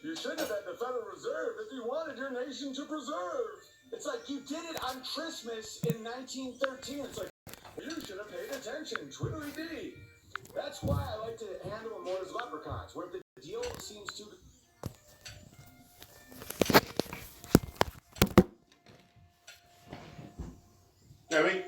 You should have had the Federal Reserve if you wanted your nation to preserve. It's like you did it on Christmas in 1913. It's like, you should have paid attention, twiddly-dee. That's why I like to handle them more as leprechauns, where if the deal seems too... Joey?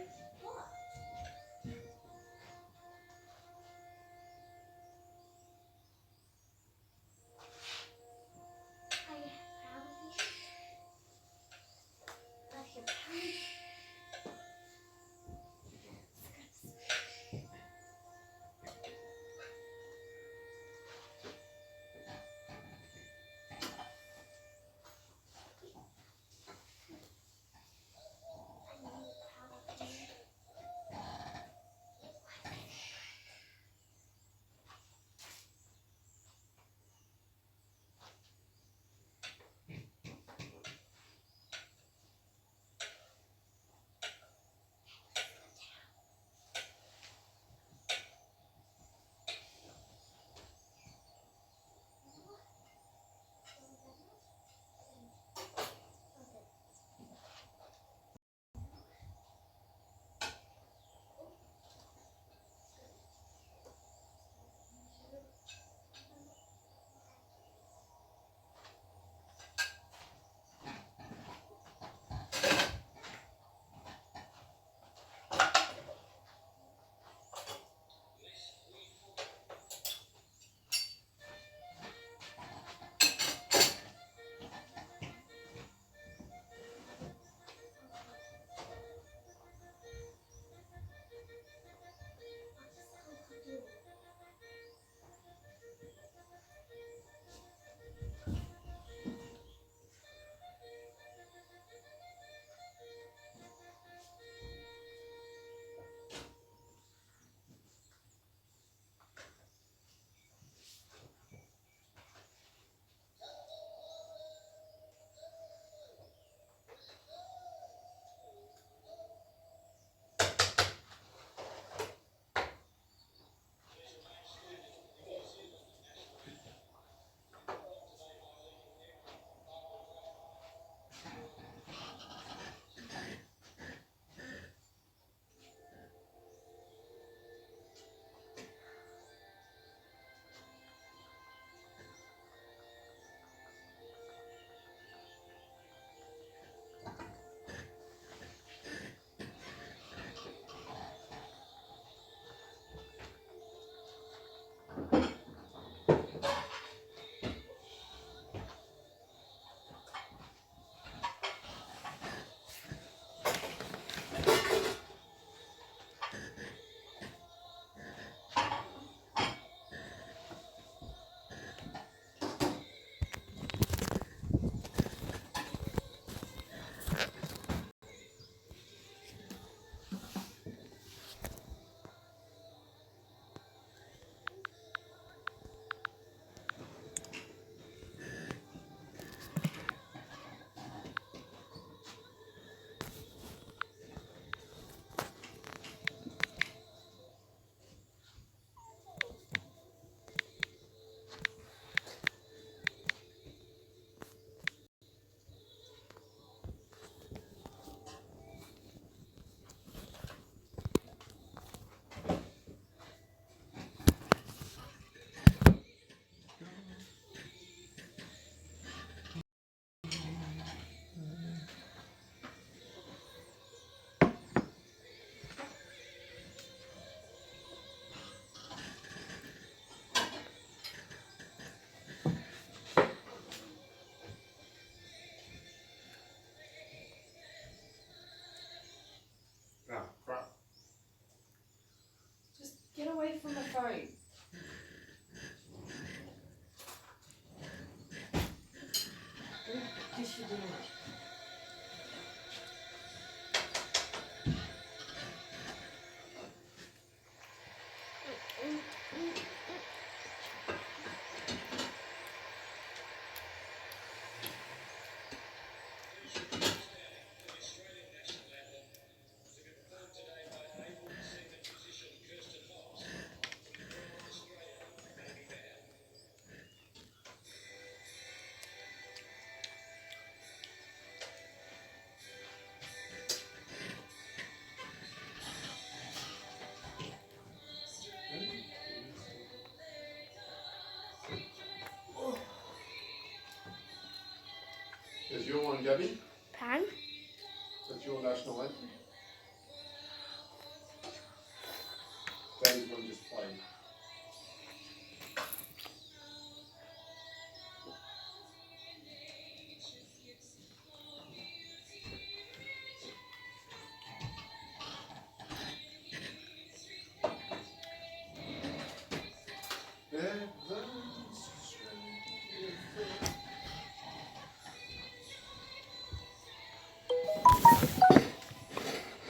Oh, crap. Just get away from the phone. Go dish your dinner. Is your one, Gabby? Pan? That's your national anthem? Daddy's one just played.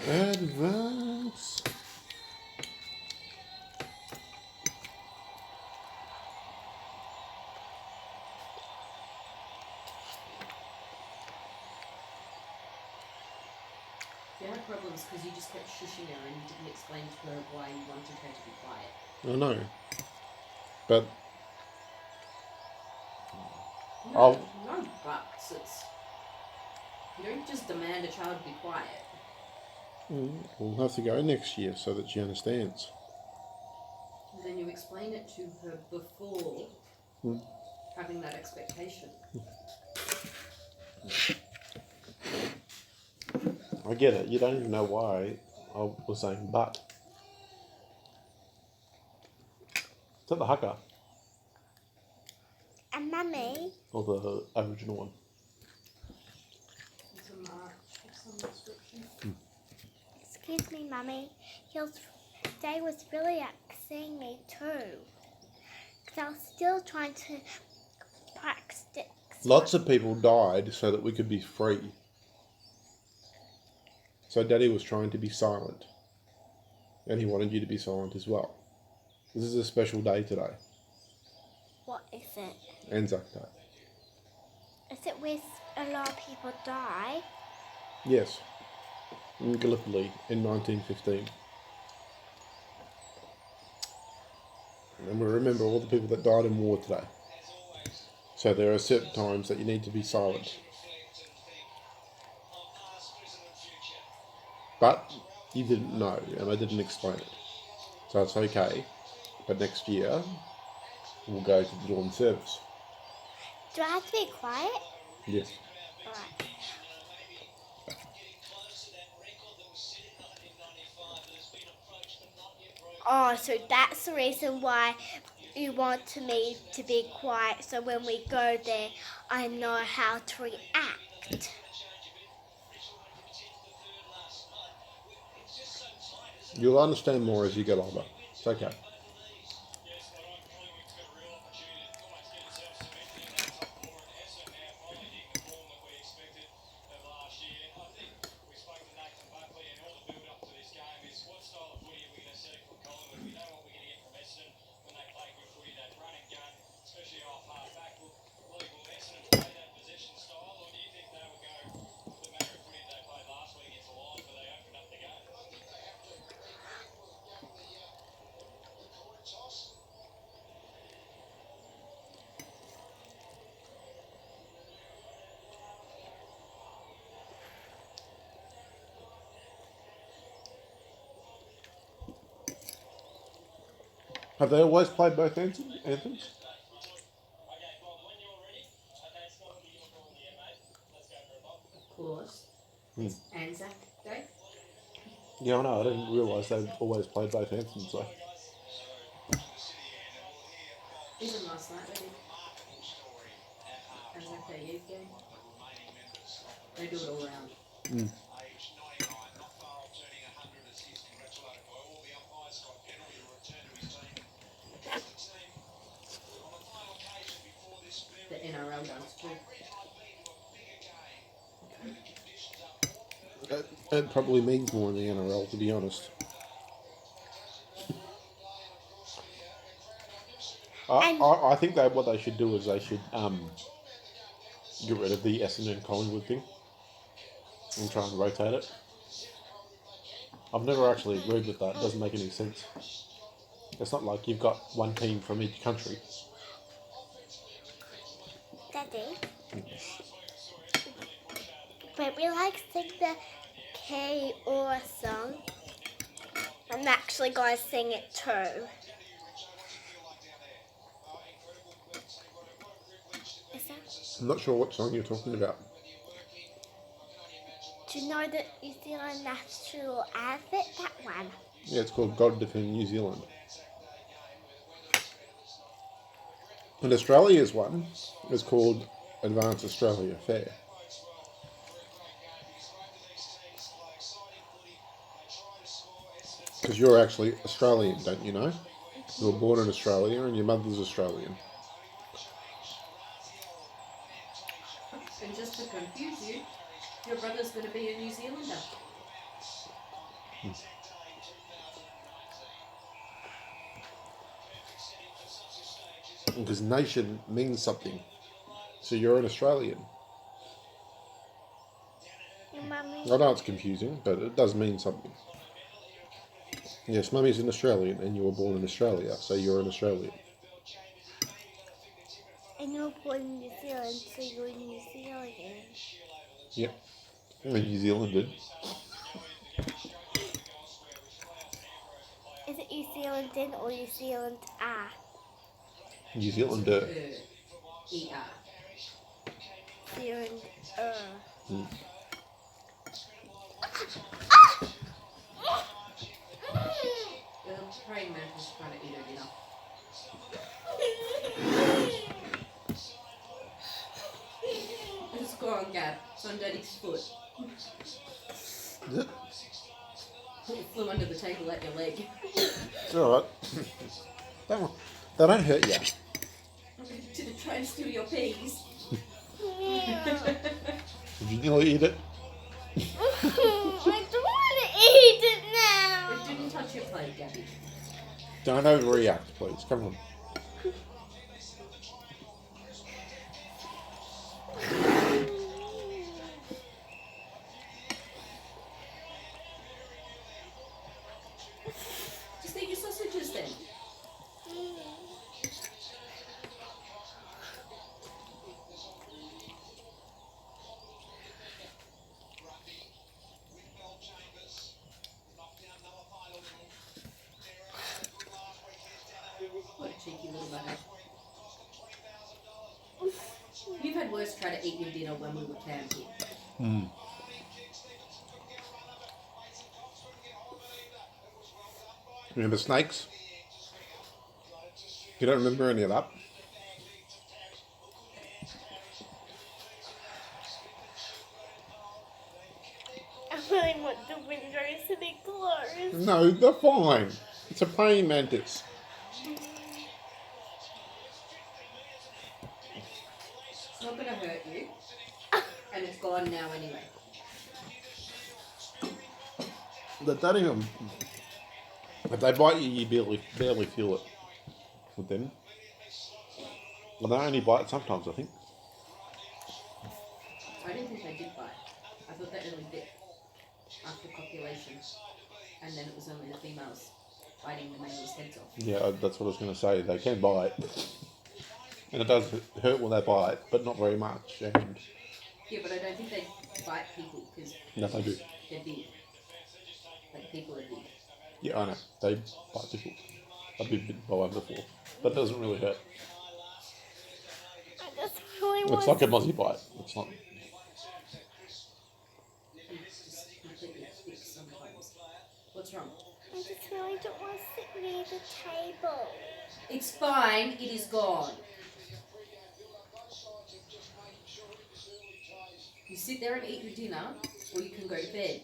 Advance. You had problems because you just kept shushing her and you didn't explain to her why you wanted her to be quiet. I know. But No buts. You don't just demand a child be quiet. we'll have to go next year so that she understands. And then you explain it to her before having that expectation. I get it. You don't even know why I was saying but. Is that the haka? And Mummy, Or the original one? It's a march of some description. excuse me, Mummy. They was really upsetting me too. Because I was still trying to practice. Lots of people died so that we could be free. So Daddy was trying to be silent. And he wanted you to be silent as well. This is a special day today. What is it? Anzac Day. Is it where a lot of people die? Yes. In Gallipoli in 1915. And we remember all the people that died in war today. So there are certain times that you need to be silent. But you didn't know, and I didn't explain it. So it's okay. But next year, we'll go to the dawn service. Do I have to be quiet? Yes. Alright. Oh, so that's the reason why you want me to be quiet, so when we go there, I know how to react. You'll understand more as you get older. It's okay. Have they always played both anthems? Of course. It's Anzac Day. Yeah, I know. I didn't realise they've always played both anthems though. Even last night they did. Anzac Day Eve game. They do it all round. The NRL does too. It probably means more in the NRL, to be honest. I think that what they should do is they should get rid of the Essendon Collingwood thing and try and rotate it. I've never actually agreed with that. It doesn't make any sense. It's not like you've got one team from each country. Daddy? But we like sing the K-Aura song. I'm actually going to sing it too. I'm not sure what song you're talking about. Do you know that New Zealand national anthem? That one. Yeah, it's called God Defend New Zealand. And Australia's one is called Advance Australia Fair. Because you're actually Australian, don't you know? You were born in Australia and your mother's Australian. And just to confuse you, your brother's going to be a New Zealander. Because nation means something. So you're an Australian. Your mummy. I know it's confusing, but it does mean something. Yes, Mummy's an Australian and you were born in Australia, so you're an Australian. And you're born in New Zealand, so you're a New Zealand. Yep. I'm a New Zealander. Is it New Zealand or New Zealand are? New Zealander. E-R. Zealand Mm. The praying mantis trying to eat her dinner. It's gone, Gab. It's on Daddy's foot. Is it? It flew under the table at your leg. It's alright. They don't hurt you. Did it try and steal your peas? Yeah. Did you nearly eat it? I don't want to eat it now. It didn't touch your plate, Gabby. Don't overreact, please. Come on. Just eat your sausages then. What a cheeky little bugger. You've had worse try to eat your dinner when we were camping. Mm. Remember snakes? You don't remember any of that? I really want the windows to be closed. No, they're fine. It's a praying mantis. It's not going to hurt you. And it's gone now anyway. They don't even... If they bite you, you barely feel it with them. Well, they only bite sometimes, I think. I didn't think they did bite. I thought they only bit after copulation. And then it was only the females biting the males' heads off. Yeah, that's what I was going to say. They can bite. And it does hurt when they bite, but not very much. And Yeah, but I don't think they bite people because no, they do. they're big. Like people are big. Yeah, I know. They bite people. I've been bitten by one before. But it doesn't really hurt. I just really want It's like a mozzie bite. It's not... It's just completely thick sometimes. What's wrong? I just really don't want to sit near the table. It's fine. It is gone. You sit there and eat your dinner, or you can go to bed.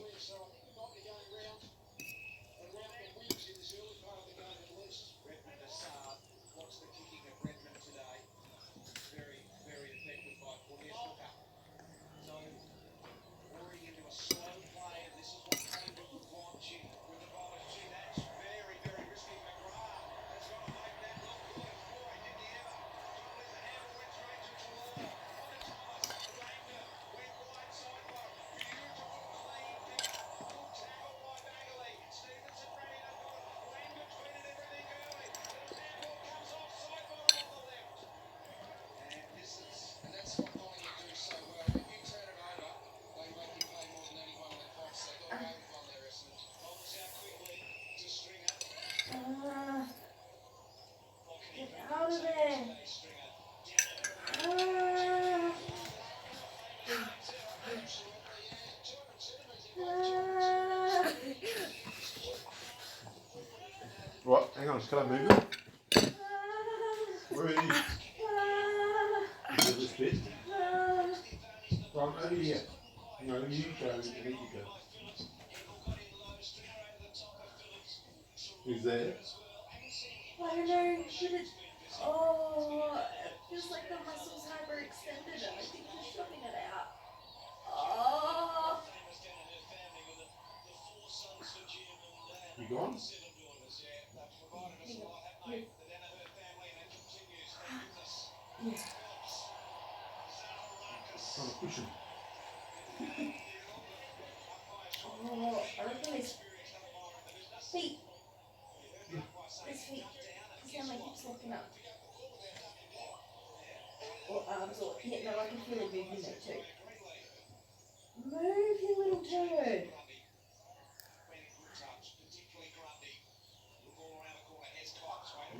Hang on, can I move it? Where is he? This bit? Right, over here. No, you go, and then you go. Who's there? I don't know, but it, oh, it feels like the muscle's hyperextended and I think he's shoving it out. Oh. You gone? Yeah. Trying to push him. Oh, I reckon his feet. His feet. His hand like keeps lifting up. Or arms or, yeah, no, I can feel it moving there too. Move, you little turd.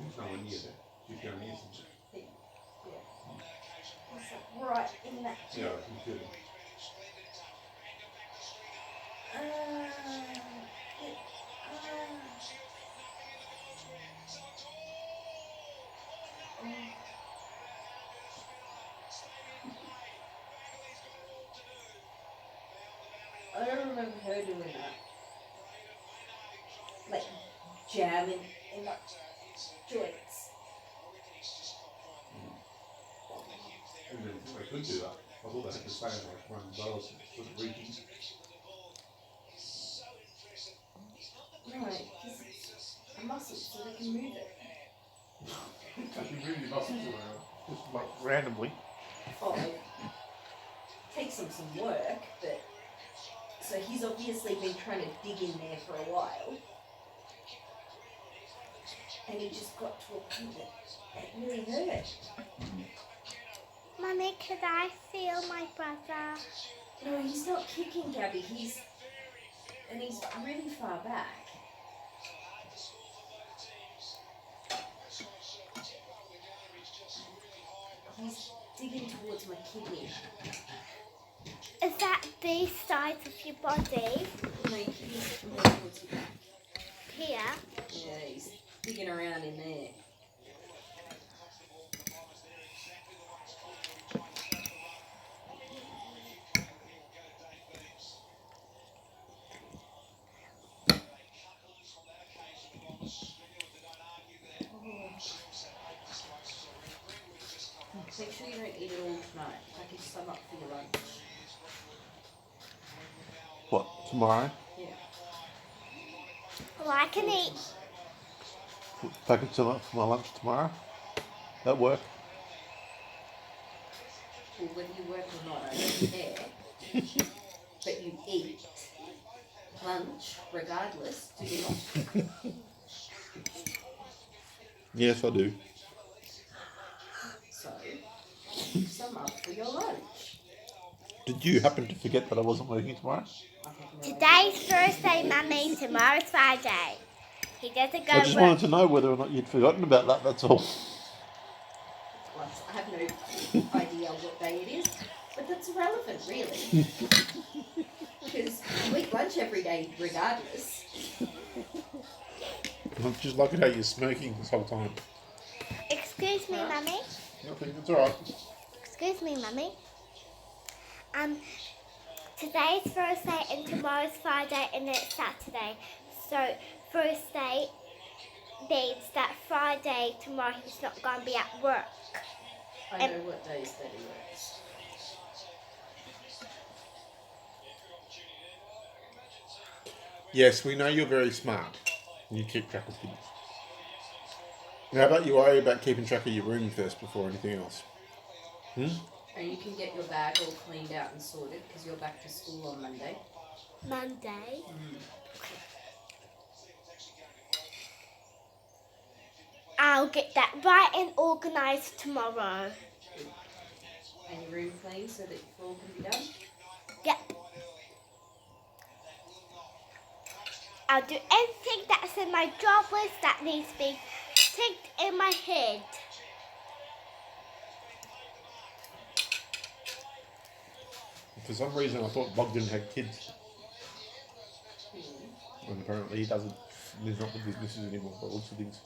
He's nowhere near there. He's going near something. Yeah. It's like right in that. Yeah, I can feel it. I don't remember her doing that. Like jamming in the joints. I could do that. I thought they had to stay in like one barrel sort of reaching. No, because it's a muscle, so they can move it. You move your muscles around. Just like randomly. Oh, it takes him some work, but so he's obviously been trying to dig in there for a while. And he just got to a point that it really hurt. Mummy, could I feel my brother? No, he's not kicking, Gabby. He's really far back. He's digging towards my kidney. Is that these sides of your body? No, he's more towards your back. Here? Yeah, he's digging around in there. Make sure you don't eat it all tonight. Pack your stomach for your lunch. What, tomorrow? Yeah. Well, I can eat. Take it for my lunch tomorrow? That work? Well, whether you work or not, I don't care. But you eat lunch regardless, do you not? Yes, I do. So, some up for your lunch. Did you happen to forget that I wasn't working tomorrow? Today's Thursday, Mummy. Tomorrow's Friday. He doesn't go I just work. wanted to know whether or not you'd forgotten about that, that's all. Well, I have no idea what day it is, but that's irrelevant, really. Because you eat lunch every day regardless. I'm just looking at you smoking this whole time. Excuse me, Mummy. Nothing, it's alright. Excuse me, Mummy. Today's Thursday and tomorrow's Friday and it's Saturday. So Thursday means that Friday tomorrow he's not going to be at work. I know what days that he works. Yes, we know you're very smart. You keep track of things. How about you worry about keeping track of your room first before anything else? And you can get your bag all cleaned out and sorted because you're back to school on Monday. Monday. I'll get that right and organised tomorrow. And your room cleaned so that your floor can be done. Yep. I'll do everything that's in my job list that needs to be ticked in my head. For some reason, I thought Bogdan had kids. And apparently he doesn't. He's not with his missus anymore, but lots of things.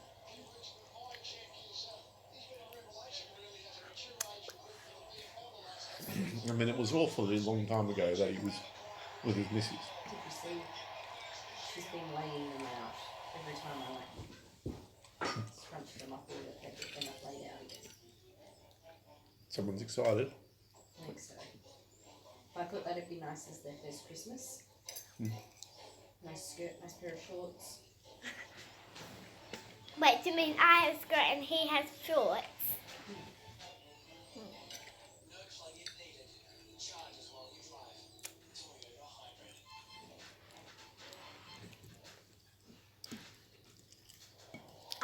I mean, it was awfully a long time ago that he was with his missus. Did you see? She's been laying them out every time I scrunch them up a little bit, then I lay out again. Someone's excited. I think so. I thought that'd be nice as their first Christmas. Nice skirt, nice pair of shorts. Wait, do you mean I have a skirt and he has shorts?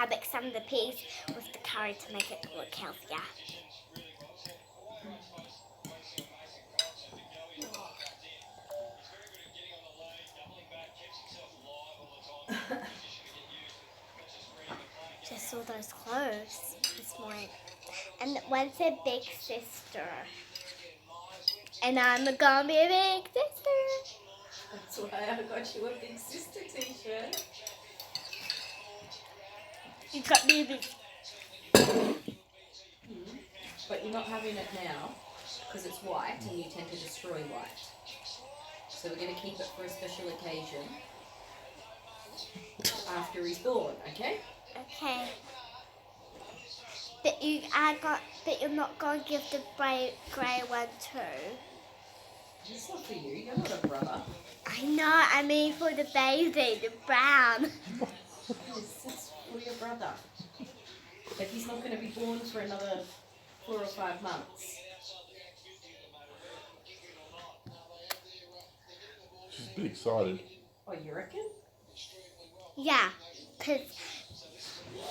I mix some of the peas with the curry to make it look healthier. Just saw those clothes this morning. And when's a big sister? And I'm gonna be a big sister. That's why I got you a big sister t-shirt. You got me a big. But you're not having it now because it's white and you tend to destroy white. So we're going to keep it for a special occasion after he's born, okay? Okay. But you're not gonna give the grey one too. It's not for you. You're not a brother. I know. I mean for the baby, the brown. It's for your brother. But he's not going to be born for another 4 or 5 months. She's a bit excited. Oh, you reckon? Yeah, because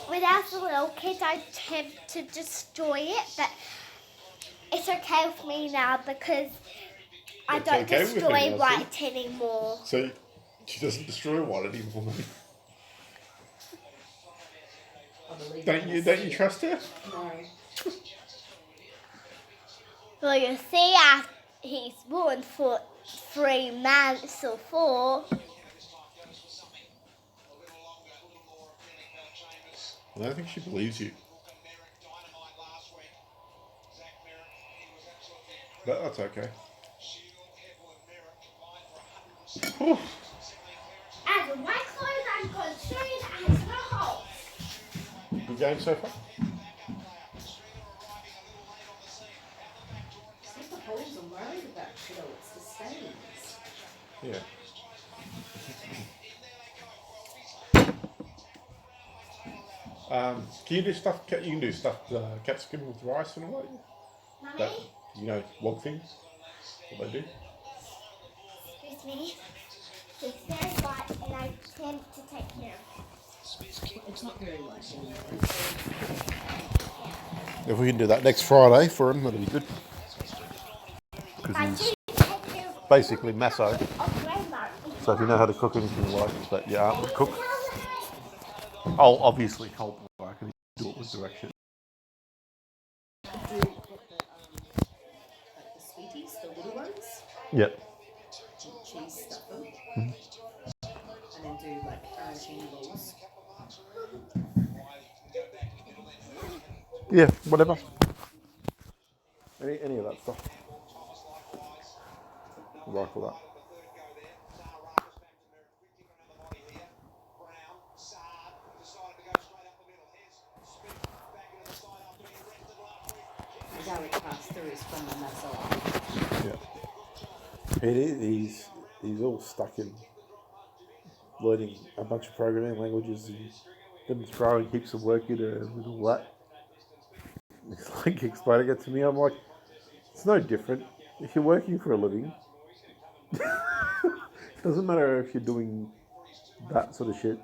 when I was a little kid, I tend to destroy it, but it's okay with me now because I It's don't okay with you destroy now, white anymore. So she doesn't destroy one anymore. I believe Don't you trust her? No. Well, you see, after he's born for 3 months or 4. I don't think she believes you. But that's okay. Whew. As a white clothes, I'm going to show you that has no holes. Good game so far? It's not the holes I'm worried about, kiddo. It's the stains. Yeah. Can you do stuff? You can do stuffed capsicum with rice and all that. Mummy? That, you know, wok things. What they do. Excuse me. It's very light and I tend to take care of it. It's not very light anyway. If we can do that next Friday for him, that'll be good. I Because do he's take care of basically masso. of grandma. So if you know how to cook anything like that, you aren't a cook. I'll obviously help like and do it with direction. Do like the sweeties, the little ones. Yep. Cheese stuff them. And then do like arancini balls. Yeah, whatever. Any of that stuff. Rifle that. The garlic pasta is from the massage. Yeah. It is. He's all stuck in learning a bunch of programming languages and them throwing heaps of work into it and all that. It's like explaining it to me. I'm like, it's no different. If you're working for a living, it doesn't matter if you're doing that sort of shit.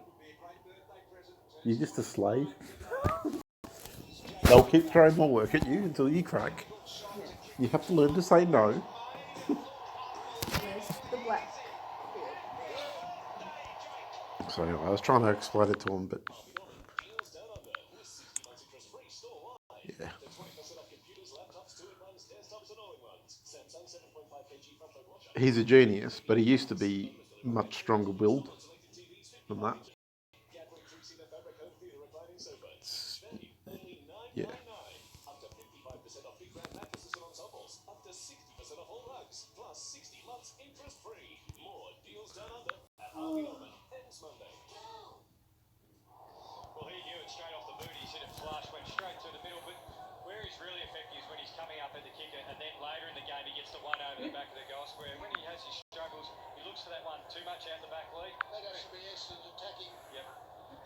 You're just a slave. They'll keep throwing more work at you until you crack. You have to learn to say no. Where's the black? So anyway, I was trying to explain it to him, but yeah. He's a genius, but he used to be much stronger willed than that. Yeah. plus 60 months interest-free. More deals down under at Harvey Norman. Ends Monday. Well, he knew it straight off the boot. He's hit it flush, went straight through the middle. But where he's really effective is when he's coming up at the kicker, and then later in the game he gets the one over the back of the goal square. When he has his struggles, he looks for that one too much out the back leg. NZaussiebear attacking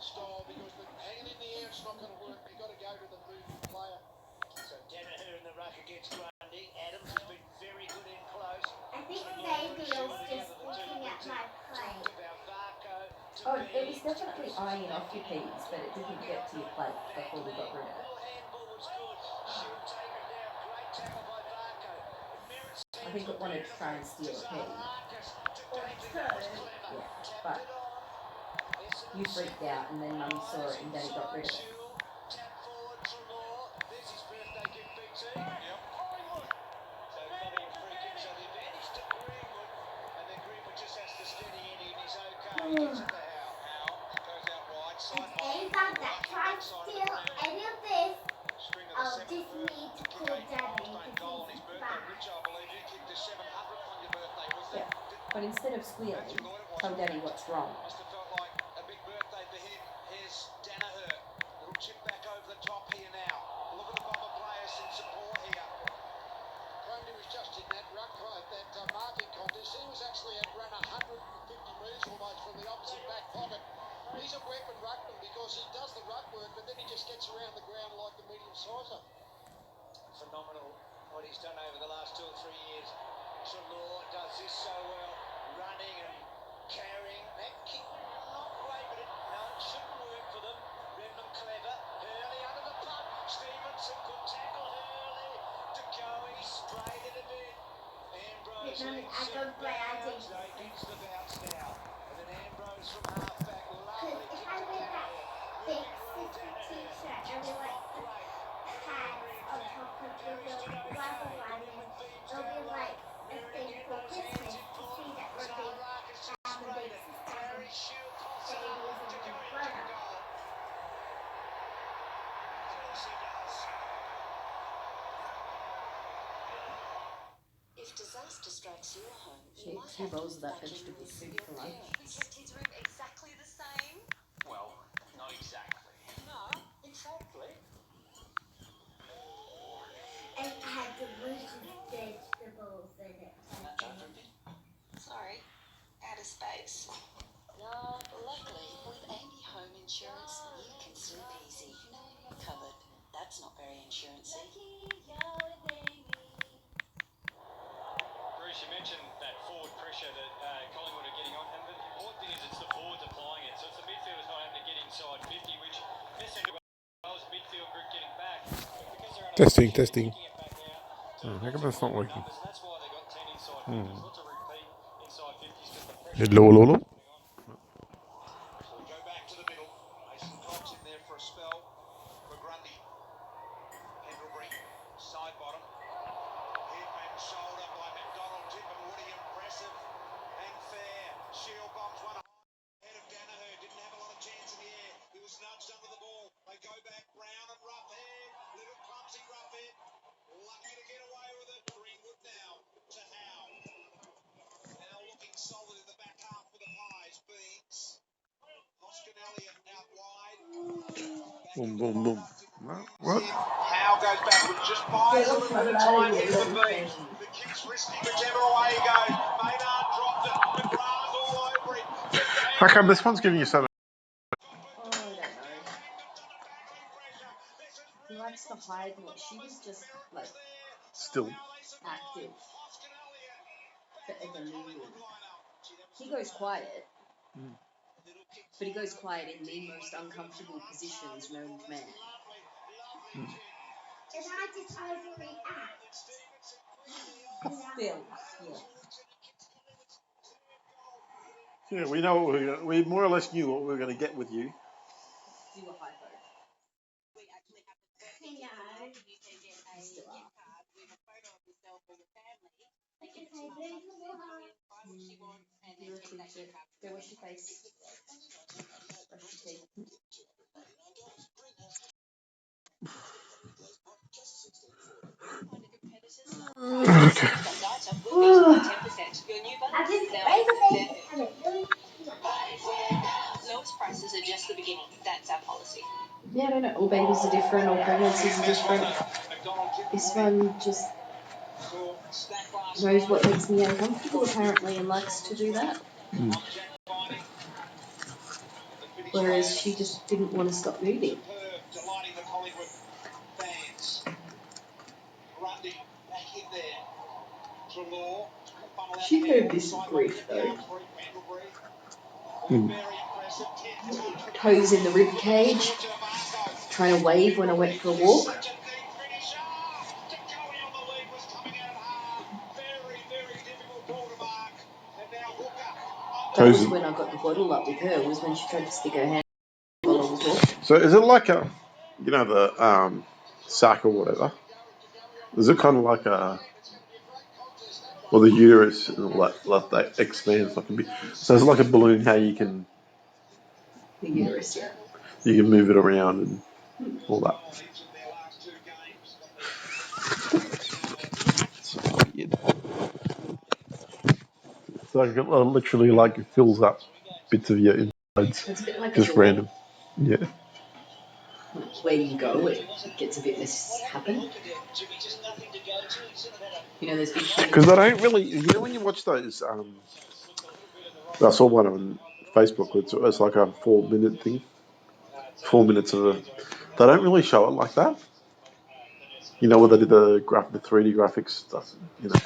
style, because with hanging in the air it's not going to work. You've got to go to the moving player. So Danaher in the ruck against Grundy. Adams has been very good in close. I think maybe I was just looking at my plate. Oh, it was definitely eyeing off your peas, but it didn't get to your plate before we got rid of it. I think it wanted to try and steal a pea. Yeah, but you freaked out, and then Mum saw it, and Daddy got rid of it. Anyone that tries to steal any of this, I'll just need to call Daddy because he's bad. Yeah, but instead of squealing, tell Daddy what's wrong. Must have felt like a big birthday for him. Here's Danaher. Little chip back over the top here now. Look at the Bomber players in support here. Grundy was just in that ruck right, that marking contest. He was actually at run 150 metres almost from the opposite back pocket. He's a weapon ruckman because he does the ruck work, but then he just gets around the ground like the medium sizer. Phenomenal what he's done over the last 2 or 3 years. Chalor does this so well, running and carrying. That kick, not great, but it shouldn't work for them. Redmond clever. Hurley under the pump. Stevenson could tackle Hurley. To go, he sprayed it a bit. Ambrose I don't play gets the bounce now. And then Ambrose from half-back. Because if I wear that big sister t-shirt, I will like the pads on top of the rubber one, it'll be like a thing for Christmas to see that we're big, big sister and baby is a big brother. If disaster strikes your home, She you ate might 2 have bowls of to that imagine vegetable with soup your for lunch. parent. He kept his room exactly the same. Well, not exactly. No, exactly. And it had delicious vegetables in it. Sorry, out of space. No, luckily, with Amy Home Insurance, you can sleep easy, knowing you're covered. That's not very insurance-y. Bruce, you mentioned that forward pressure that Collingwood are getting on, and the important thing is it's the forwards applying it. So it's the midfielders not having to get inside 50, which necessarily was midfield group getting back. Because they're Testing. kicking it back out. Oh, how come that's not working? Numbers, and that's why they got 10 inside 50s. Lots of repeat inside 50s because the pressure. Hello. So we go back to the middle. Mason Cox in there for a spell. For Grundy. Pendlebury, side bottom. Hip and shoulder by McDonald, Tip and Woody, impressive and fair. Shield bombs one ahead of Danaher. Didn't have a lot of chance in the air. He was nudged under the ball. They go back. Brown and Roughhead. Little clumsy Roughhead. Lucky to get away with it. Greenwood now to Howe. Now looking solid in the back half for the Pies. Beans. Oscar Elliott out wide. Boom. What? Howe goes backwards, just buys a little bit of time here for Beans. The kick's risky, whichever way he goes. Maynard dropped it. McGrath's all over him. How come this one's giving you so much? Oh, I don't know. He likes to hide more. She was just, like, Still. active. Forever moving. He goes quiet. But he goes quiet in the most uncomfortable positions known to man. And I just overreact. Still, yeah. Yeah, we know what we more or less knew what we were going to get with you. Do a high vote. I know. Still are. You're a teacher. Go wash your face. Brush your teeth. Okay. all babies are different, all pregnancies are different. This one just knows what makes me uncomfortable apparently and likes to do that. Whereas she just didn't want to stop moving. Delighting the Collingwood fans. Grundy back in there. Trelaw. She heard this grief though. Toes in the rib cage, trying to wave when I went for a walk. That was when I got the bottle up with her, was when she tried to stick her hand while I was walking. So is it like a, you know, the sac or whatever? Is it kind of like a, well, the uterus and all that expands like a bit. So it's like a balloon. How you can The uterus, yeah. you can move it around and all that. So weird. So it literally like fills up bits of your insides. It's a bit like Just a door. random. Yeah. Where you go, it gets a bit mishappen. You know, there's big things. Because I don't really, you know, when you watch those, I saw one on Facebook. It's like a 4-minute thing. 4 minutes of it. They don't really show it like that. You know, where they did the 3D graphics stuff. You know,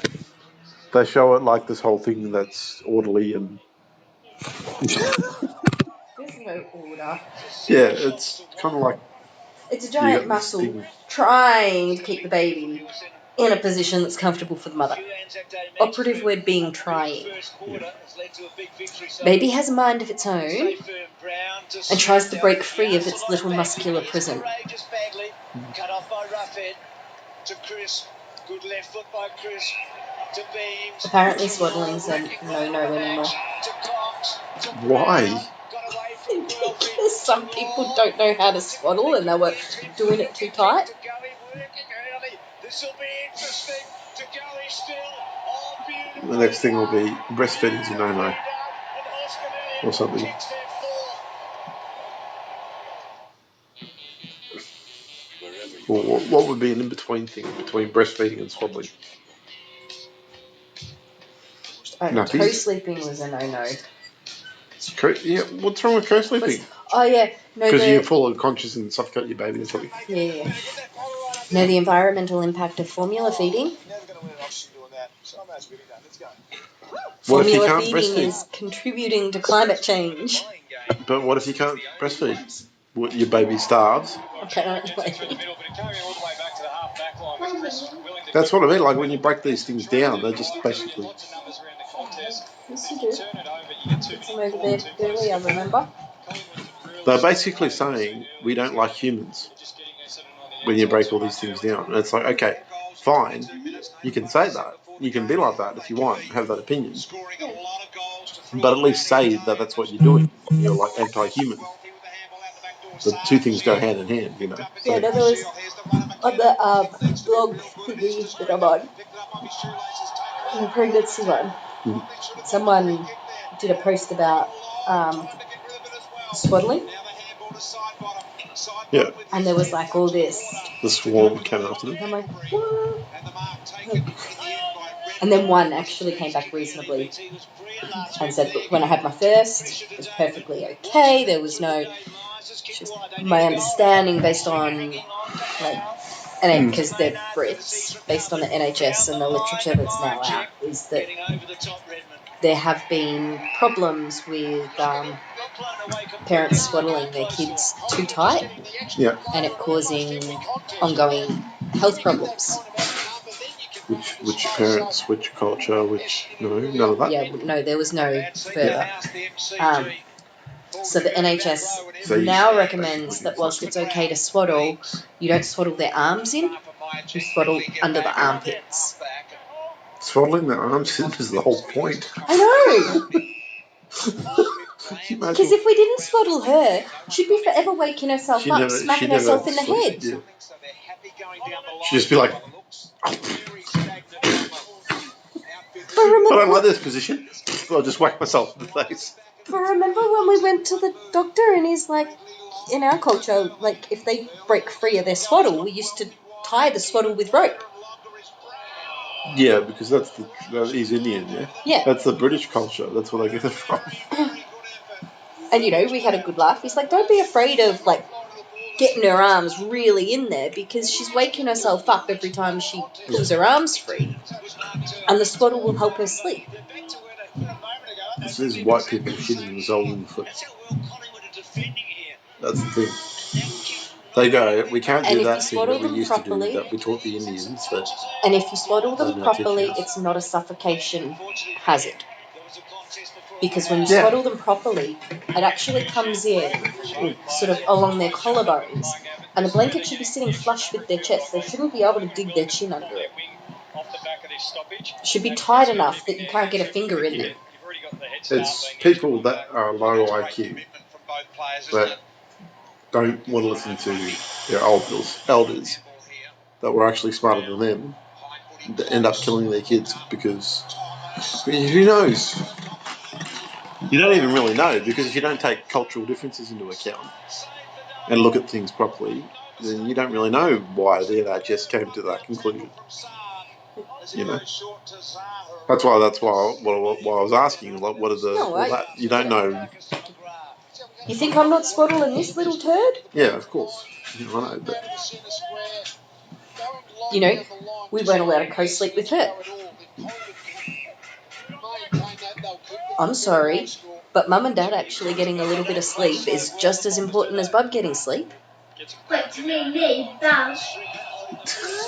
they show it like this whole thing that's orderly and. There's no order. Yeah, it's kind of like. It's a giant muscle trying to keep the baby in a position that's comfortable for the mother. Operative word being trying. Yeah. Baby has a mind of its own and tries to break free of its little muscular prison. Cut off by Roughhead to Chris. Good left foot by Chris. To Beams. Apparently swaddling's a no-no anymore. Why? Because some people don't know how to swaddle and they were doing it too tight. The next thing will be breastfeeding's a no-no. Or something. Or what would be an in-between thing between breastfeeding and swaddling? Nappies? Co-sleeping was a no-no. Yeah, what's wrong with co-sleeping? Oh yeah, no. Because you fall unconscious and suffocate your baby or something. Yeah. No, the environmental impact of formula feeding. What if you Formula can't feeding breastfeed? is contributing to climate change. But what if you can't breastfeed? What, your baby starves? Apparently. That's what I mean. Like when you break these things down, they're just basically. Yes, you do. Put some over there earlier, remember? They're basically saying we don't like humans when you break all these things down. And it's like, okay, fine, you can say that. You can be like that if you want, have that opinion. But at least say that that's what you're doing. You're like anti-human. The two things go hand in hand, you know. So. Yeah, no, there was on the blog thingy that I'm on, the pregnancy one, someone did a post about swaddling. Yeah. And there was like all this. The swarm came after them. I'm like, what? And then one actually came back reasonably and said, look, when I had my first, it was perfectly okay. There was no, my understanding based on, like, because they're Brits, based on the NHS and the literature that's now out, is that there have been problems with parents swaddling their kids too tight, yeah, and it causing ongoing health problems. Which parents, which culture, which none of that. Yeah, no, there was no further. So the NHS now recommends that whilst it's okay to swaddle, you don't swaddle their arms in, you swaddle under the armpits. Swaddling the arms in is the whole point. I know! Because if we didn't swaddle her, she'd be forever waking herself up, smacking herself in the head. Yeah. She'd just be like, I don't like this position. I'll just whack myself in the face. But remember when we went to the doctor and he's like, in our culture, like if they break free of their swaddle, we used to tie the swaddle with rope. Yeah, because that is Indian, yeah? Yeah. That's the British culture. That's where they get it from. And, you know, we had a good laugh. He's like, don't be afraid of, like, getting her arms really in there because she's waking herself up every time she pulls her arms free. And the swaddle will help her sleep. This is white people shitting themselves in the foot. That's the thing. They go, we can't do that thing that we used to do that we taught the Indians. But and if you swaddle them properly, it's not a suffocation hazard. Because when you swaddle them properly, it actually comes in sort of along their collarbones, and the blanket should be sitting flush with their chest. They shouldn't be able to dig their chin under it. It should be tight enough that you can't get a finger in there. It's people that are low IQ that don't want to listen to their elders that were actually smarter than them that end up killing their kids because who knows? You don't even really know because if you don't take cultural differences into account and look at things properly, then you don't really know why the NHS came to that conclusion. You know, that's why I was asking, like, what are the you don't know. You think I'm not swaddling this little turd? Yeah, of course. I know, but you know, we weren't allowed to co-sleep with her. I'm sorry, but Mum and Dad actually getting a little bit of sleep is just as important as Bub getting sleep. What do you mean, Bub?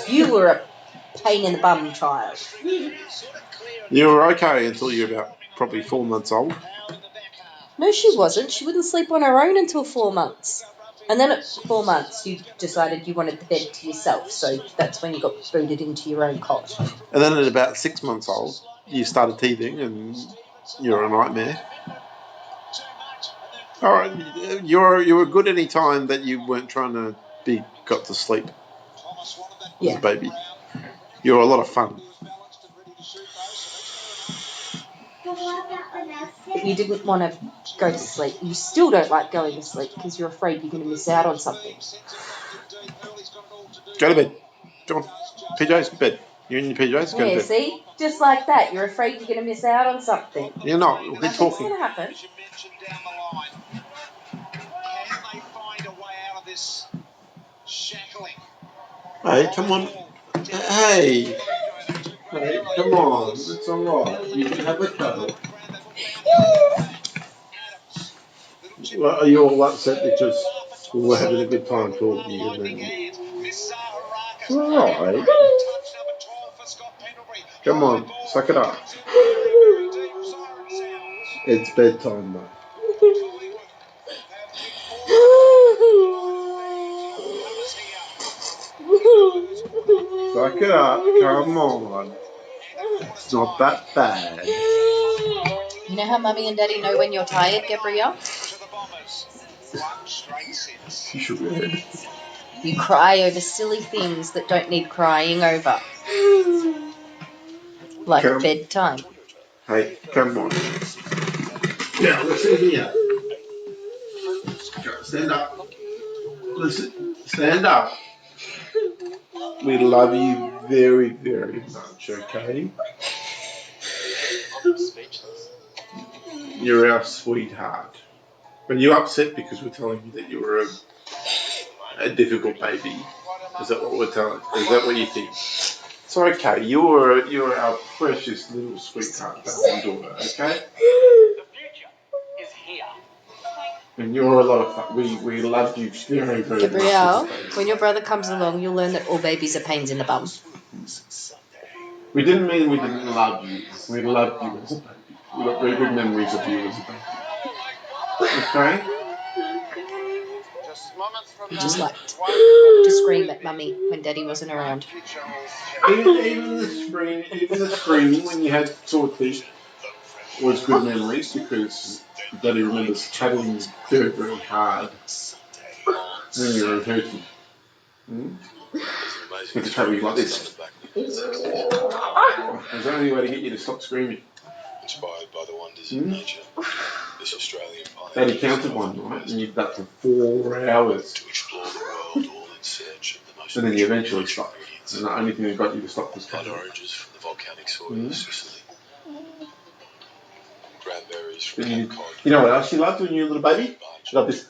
You were a pain in the bum child. You were okay until you were about probably 4 months old. No, she wasn't. She wouldn't sleep on her own until 4 months. And then at 4 months, you decided you wanted the bed to yourself, so that's when you got booted into your own cot. And then at about 6 months old, you started teething and you're a nightmare. All right, you were good any time that you weren't trying to got to sleep as a baby. You were a lot of fun. But you didn't want to go to sleep. You still don't like going to sleep because you're afraid you're going to miss out on something. Go to bed. Come on. PJs, bed. You're in your PJs, go to bed. See? Just like that. You're afraid you're going to miss out on something. You're not. We're Nothing's talking. going to happen. Hey, come on. Hey, come on. It's all right. You can have a cuddle. Well, are you all upset because we were having a good time talking and then... It's all right. Come on, suck it up. It's bedtime, mate. Suck it up, come on. It's not that bad. You know how Mummy and Daddy know when you're tired, Gabrielle? You should read. You cry over silly things that don't need crying over. Like bedtime. Hey, come on. Now, listen here. Stand up. Listen, stand up. We love you very, very much, okay? You're our sweetheart. Are you upset because we're telling you that you were a difficult baby? Is that what we're telling? Is that what you think? It's okay. You're our precious little sweetheart, darling daughter, okay? The future is here. And you're a lot of fun. We love you very, very much. Gabrielle, when your brother comes along, you'll learn that all babies are pains in the bum. We didn't mean we didn't love you. We loved you as a baby. We got very good memories of you as a baby. Okay? You just liked to scream at Mummy when Daddy wasn't around. Even the screaming when you had sore teeth was good memories because Daddy remembers cuddling very, very hard when you were hurting. Had to cuddle you like this. There's only way to get you to stop screaming. Inspired by the wonders of nature. This Australian They only pioneer counted one, right? And you did that for 4 hours. to explore the world all in search of the most And then you eventually rich stopped. ingredients. And the only thing that got you to stop was Blood coffee. oranges from the volcanic soil of Sicily. Cranberries from Then Cape Cod. you know what else she loved when you were a little baby? She loved this.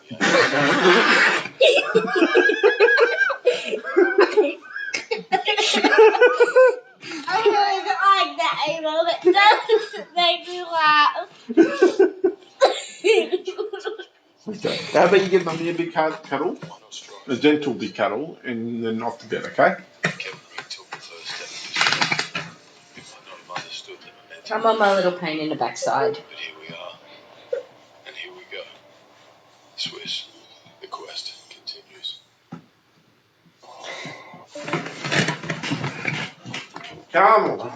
I don't like that anymore. It doesn't make me laugh. Okay. How about you give mummy a big cuddle? A gentle big cuddle, and then off to bed, okay? Kevin Reed took the first step of this journey. I know him understood the momentum. I'm on my little pain in the backside. But here we are. And here we go. Swiss. The quest continues. Come on.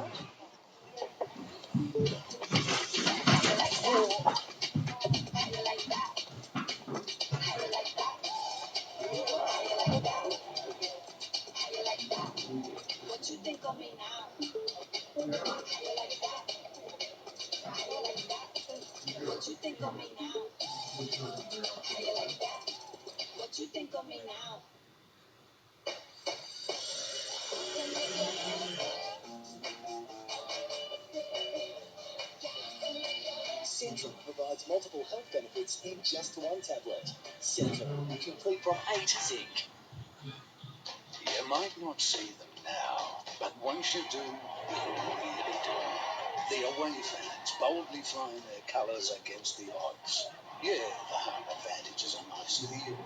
What you think of me now? What you think of me now? What you think of me now? Centrum provides multiple health benefits in just one tablet. Centrum, complete from A to Z. You might not see them now, but once you do, you'll really do. The away fans boldly flying their colours against the odds. Yeah, the home advantage is a nice feel,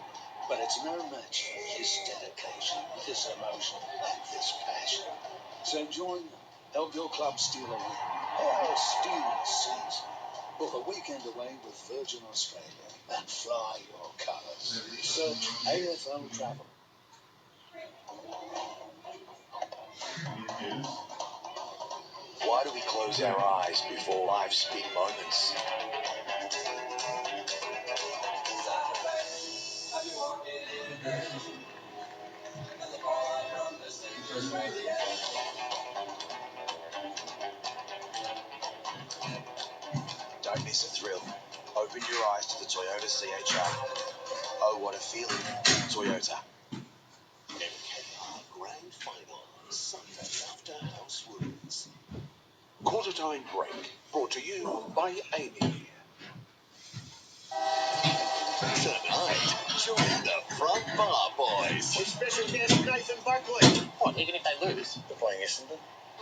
but it's no match for this dedication, this emotion, and this passion. So join them. Help your club steal a win. Or steal a season. Book a weekend away with Virgin Australia and fly your colours. Search AFL Travel. Why do we close our eyes before life's big moments? Don't miss a thrill. Open your eyes to the Toyota CHR. Oh, what a feeling. Toyota. MKR Grand Final. Sunday after House Rules. Quarter time break. Brought to you by Amy. Tonight, join the front bar boys. With special guest Nathan Buckley. What, even if they lose? They're playing Essendon.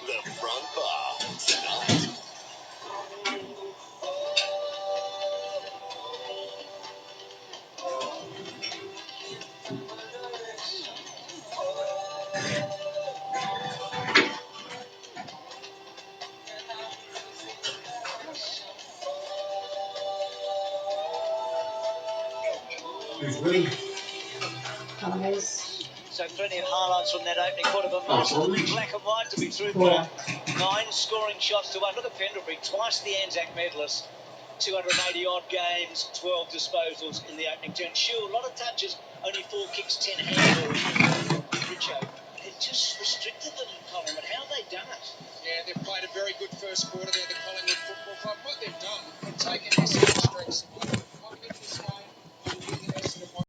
The front bar. Tonight. So plenty of highlights from that opening quarter, but most of them black and white to be truthful. 9 scoring shots to 1. Look at Pendlebury, twice the Anzac medalist. 280 odd games, 12 disposals in the opening turn. Sure, a lot of touches, only 4 kicks, 10 handballs. Richo, it just restricted them, Colin, but how have they done it? Yeah, they've played a very good first quarter there, the Collingwood Football Club. What they've done, they've taken Essendon strengths. I think this game, I knew that Essendon might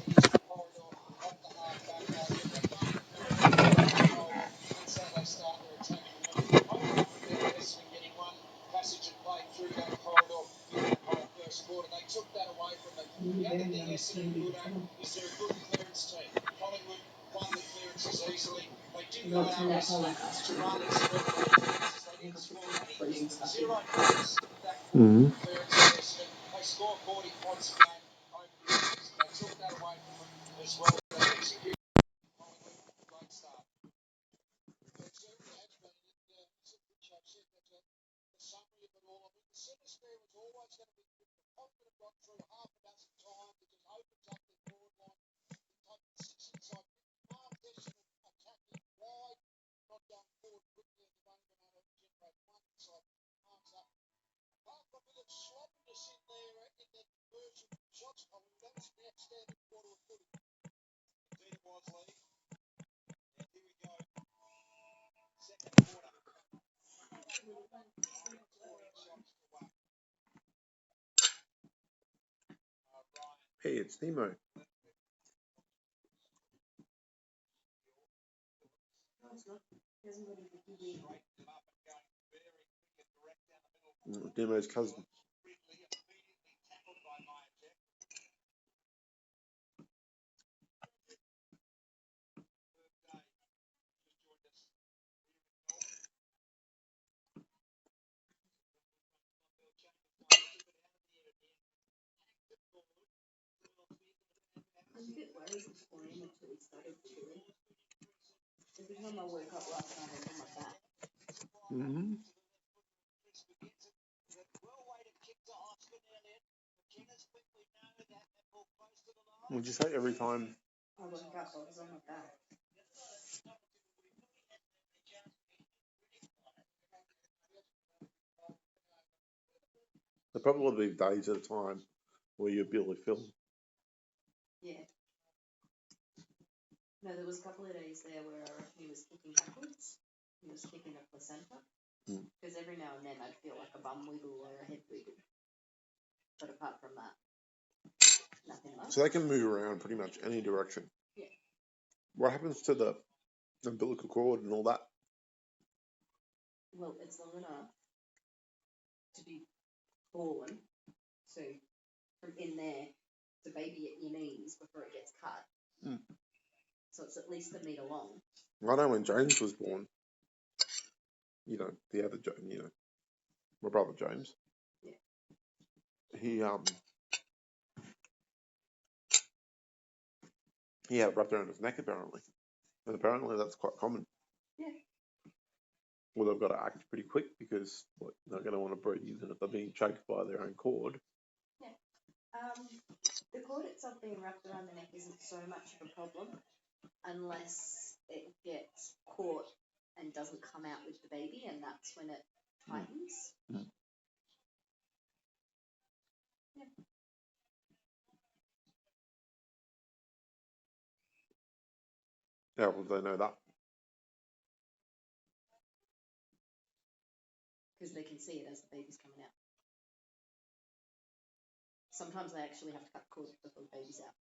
use the corridor off the half-back line. They've done very well. That's how they start their attacking work. I was looking at Essendon getting one passage and play through that corridor in that whole first quarter. They took that away from them. The other thing Essendon good at is they're a good clearance team. Collingwood won the clearances easily. They didn't allow Essendon to run and spread the clearances. They didn't score many. 0 points back clearances Essendon. They score 40 points a game over the years. They took that away from them as well. They executed Collingwood. Great start. It certainly has been. Which I've said that the summary of it all. I mean, the centre square was always going to be good. The Collingwood have got through half a dozen times. It just opens up their forward line. It sits inside. Half Essendon attacking wide, not going forward quickly, and they've only been able to generate one inside. Arms up. Apart from a bit of sloppiness in there in the conversion shots, that was an outstanding quarter of footy. Indeed it was, Lee. And here we go. Second quarter. Hey, it's Nemo. No, it's not. He hasn't got a DVD. Nemo's cousin. I was a bit worried this morning until he started chilling. Every time I woke up last night, I was on my back. Mm-hmm. Would you say every time? I woke up, I was on my back. There probably will be days at a time where you barely feel. Yeah. No, there was a couple of days there where I reckon he was kicking backwards. He was kicking a placenta. Because every now and then I'd feel like a bum wiggle or a head wiggle. But apart from that, nothing much. So they can move around pretty much any direction. Yeah. What happens to the umbilical cord and all that? Well, it's long enough to be born. So from in there to baby at your knees before it gets cut. Mm. So it's at least a metre long. I know when James was born, you know, the other, you know, my brother James. Yeah. He had it wrapped around his neck apparently, and apparently that's quite common. Yeah. Well, they've got to act pretty quick because they're going to want to breathe, and if they're being choked by their own cord. Yeah. The cord itself being wrapped around the neck isn't so much of a problem unless it gets caught and doesn't come out with the baby, and that's when it tightens. Mm. Yeah. How would they know that? Because they can see it as the baby's coming out. Sometimes they actually have to cut the cord before the baby's out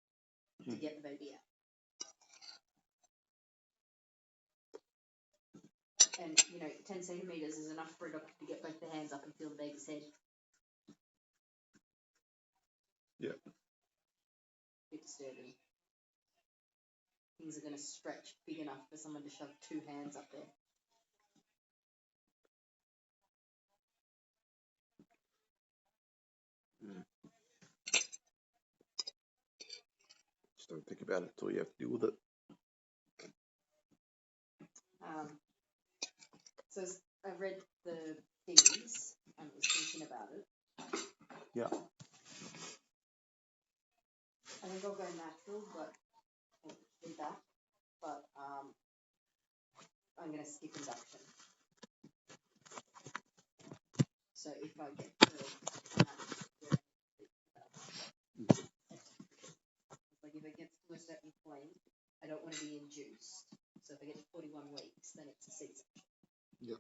to get the baby out. And, 10 centimetres is enough for a doctor to get both their hands up and feel the baby's head. Yeah. Bit disturbing. Things are going to stretch big enough for someone to shove 2 hands up there. Just don't think about it until you have to deal with it. So I read the things and was thinking about it. Yeah. I think I'll go natural, but I'll do that. But I'm going to skip induction. So if I get to like if it gets to a certain point, I don't want to be induced. So if I get to 41 weeks, then it's a C-section. Yeah.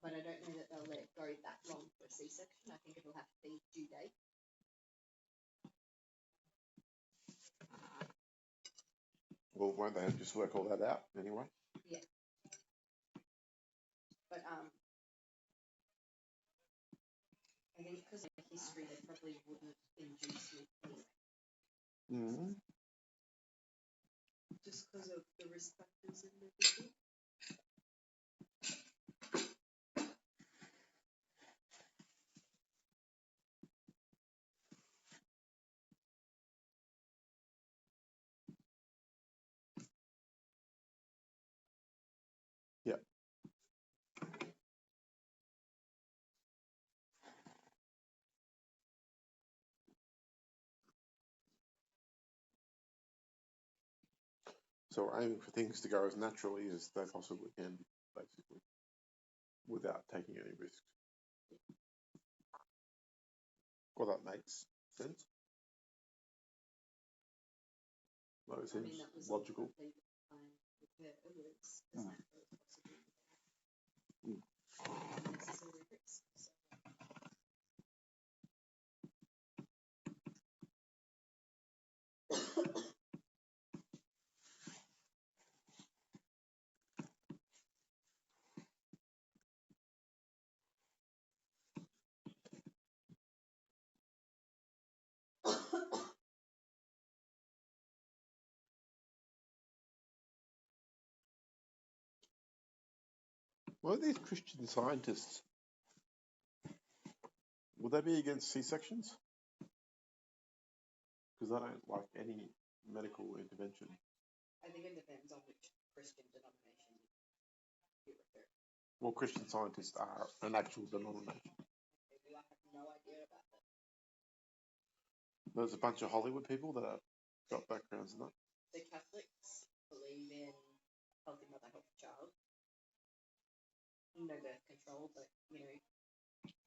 But I don't know that they'll let it go that long for a C-section. I think it'll have to be due date. Well, won't they just work all that out anyway? Yeah. But I think because of history, they probably wouldn't induce me anyway. Mm-hmm. Just because of the risk factors and everything. Yeah. So we're aiming for things to go as naturally as they possibly can, basically, without taking any risks. Well, that makes sense. That seems that was logical. Unnecessary risk. So What are these Christian Scientists? Would they be against C-sections? Because I don't like any medical intervention. I think it depends on which Christian denomination you refer to. Well, Christian Scientists are an actual denomination. Maybe I have no idea about that. There's a bunch of Hollywood people that have got backgrounds in that. The Catholics believe in healthy mother, healthy child. No birth control, but, you know,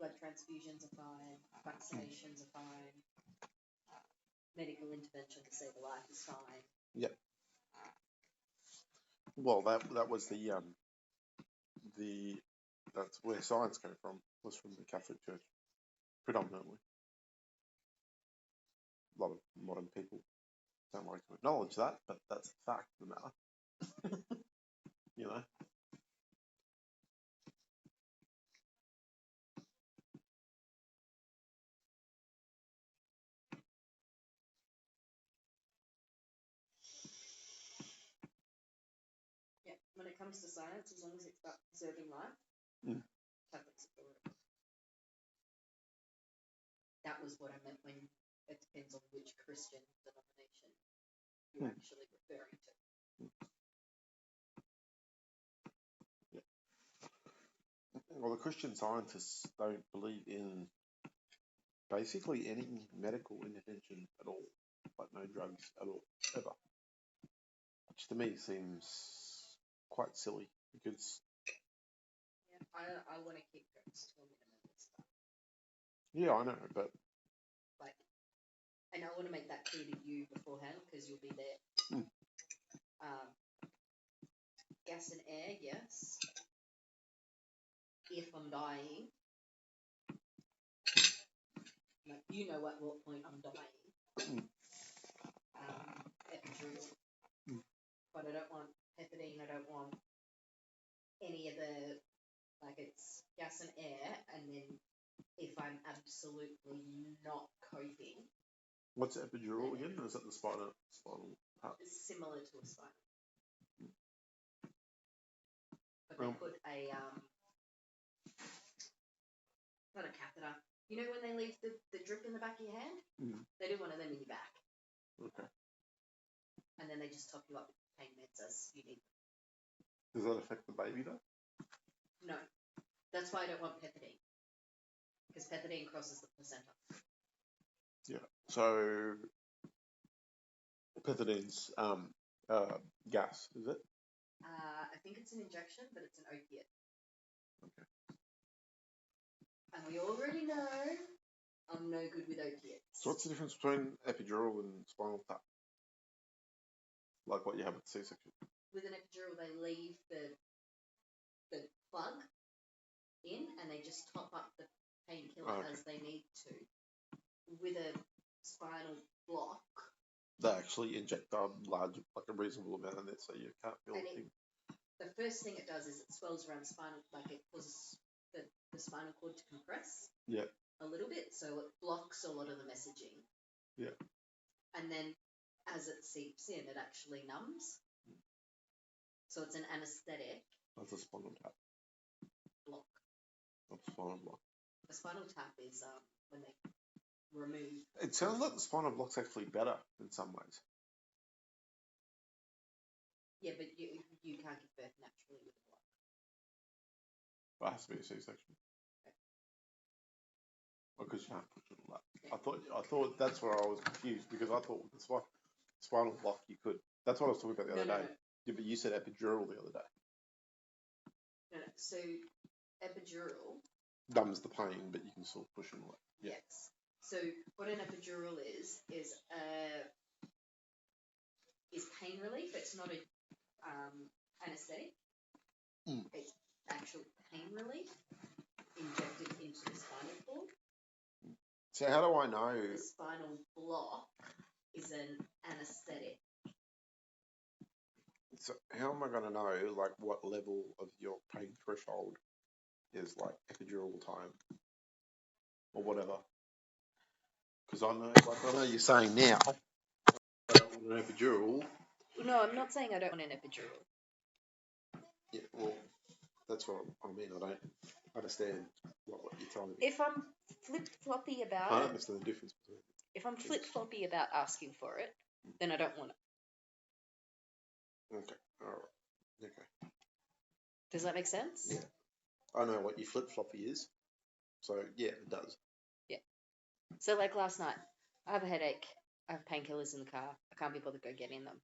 blood transfusions are fine, vaccinations are fine, medical intervention to save a life is fine. Yep. Well, that was the that's where science came from, was from the Catholic Church, predominantly. A lot of modern people don't like to acknowledge that, but that's the fact of the matter. You know? Yeah, when it comes to science, as long as it's about preserving life, Catholics are for it. That was what I meant when it depends on which Christian denomination you're actually referring to. Yeah. Well, the Christian Scientists don't believe in basically any medical intervention at all, like no drugs at all, ever. Which to me seems quite silly, because... Yeah, I want to keep drugs to a minimum and stuff. Yeah, I know, but... Like, and I want to make that clear to you beforehand, because you'll be there. Gas and air, yes. If I'm dying, like, you know at what point I'm dying. Epidural. But I don't want pethidine, I don't want any of the, like, it's gas and air, and then if I'm absolutely not coping. What's epidural again? Or is that the spinal part? It's similar to a spinal. But they put a, not a catheter. You know when they leave the drip in the back of your hand? They do one of them in your back. Okay. And then they just top you up with pain meds as you need. Does that affect the baby though? No. That's why I don't want pethidine. Because pethidine crosses the placenta. Yeah. So pethidine's gas, is it? I think it's an injection, but it's an opiate. Okay. And we already know I'm no good with opiates. So what's the difference between epidural and spinal tap? Like what you have with C-section? With an epidural, they leave the plug in and they just top up the painkiller as they need to. With a spinal block, they actually inject a large, like a reasonable amount in it, so you can't feel anything. The first thing it does is it swells around the spinal, like it causes the spinal cord to compress. Yeah. A little bit, so it blocks a lot of the messaging. Yeah. And then as it seeps in, it actually numbs. So it's an anesthetic. That's a spinal tap. Block. That's a spinal block. A spinal tap is when they remove. It sounds like the spinal block's actually better in some ways. Yeah, but you can't give birth naturally with a block. Well, it has to be a C-section. Okay. Because you can't push it on that. Yeah. I thought that's where I was confused, because I thought with the spinal block you could. That's what I was talking about the other day. No. Yeah, but you said epidural the other day. No. So epidural numbs the pain, but you can still push them away. Yeah. Yes. So what an epidural is pain relief. It's not a anesthetic. It's actual pain relief injected into the spinal cord. So how do I know? The spinal block is an anesthetic. So how am I going to know, like, what level of your pain threshold is, like, epidural time or whatever? Because I know you're saying now I don't want an epidural. No, I'm not saying I don't want an epidural. Yeah, well, That's what I mean. I don't understand what you're telling me. If I'm flip-floppy I about don't it, understand the difference between if I'm flip-floppy about asking for it, then I don't want it. Okay. All right. Okay. Does that make sense? Yeah. I know what your flip-floppy is. So, yeah, it does. Yeah. So, like last night, I have a headache. I have painkillers in the car. I can't be bothered to go getting them.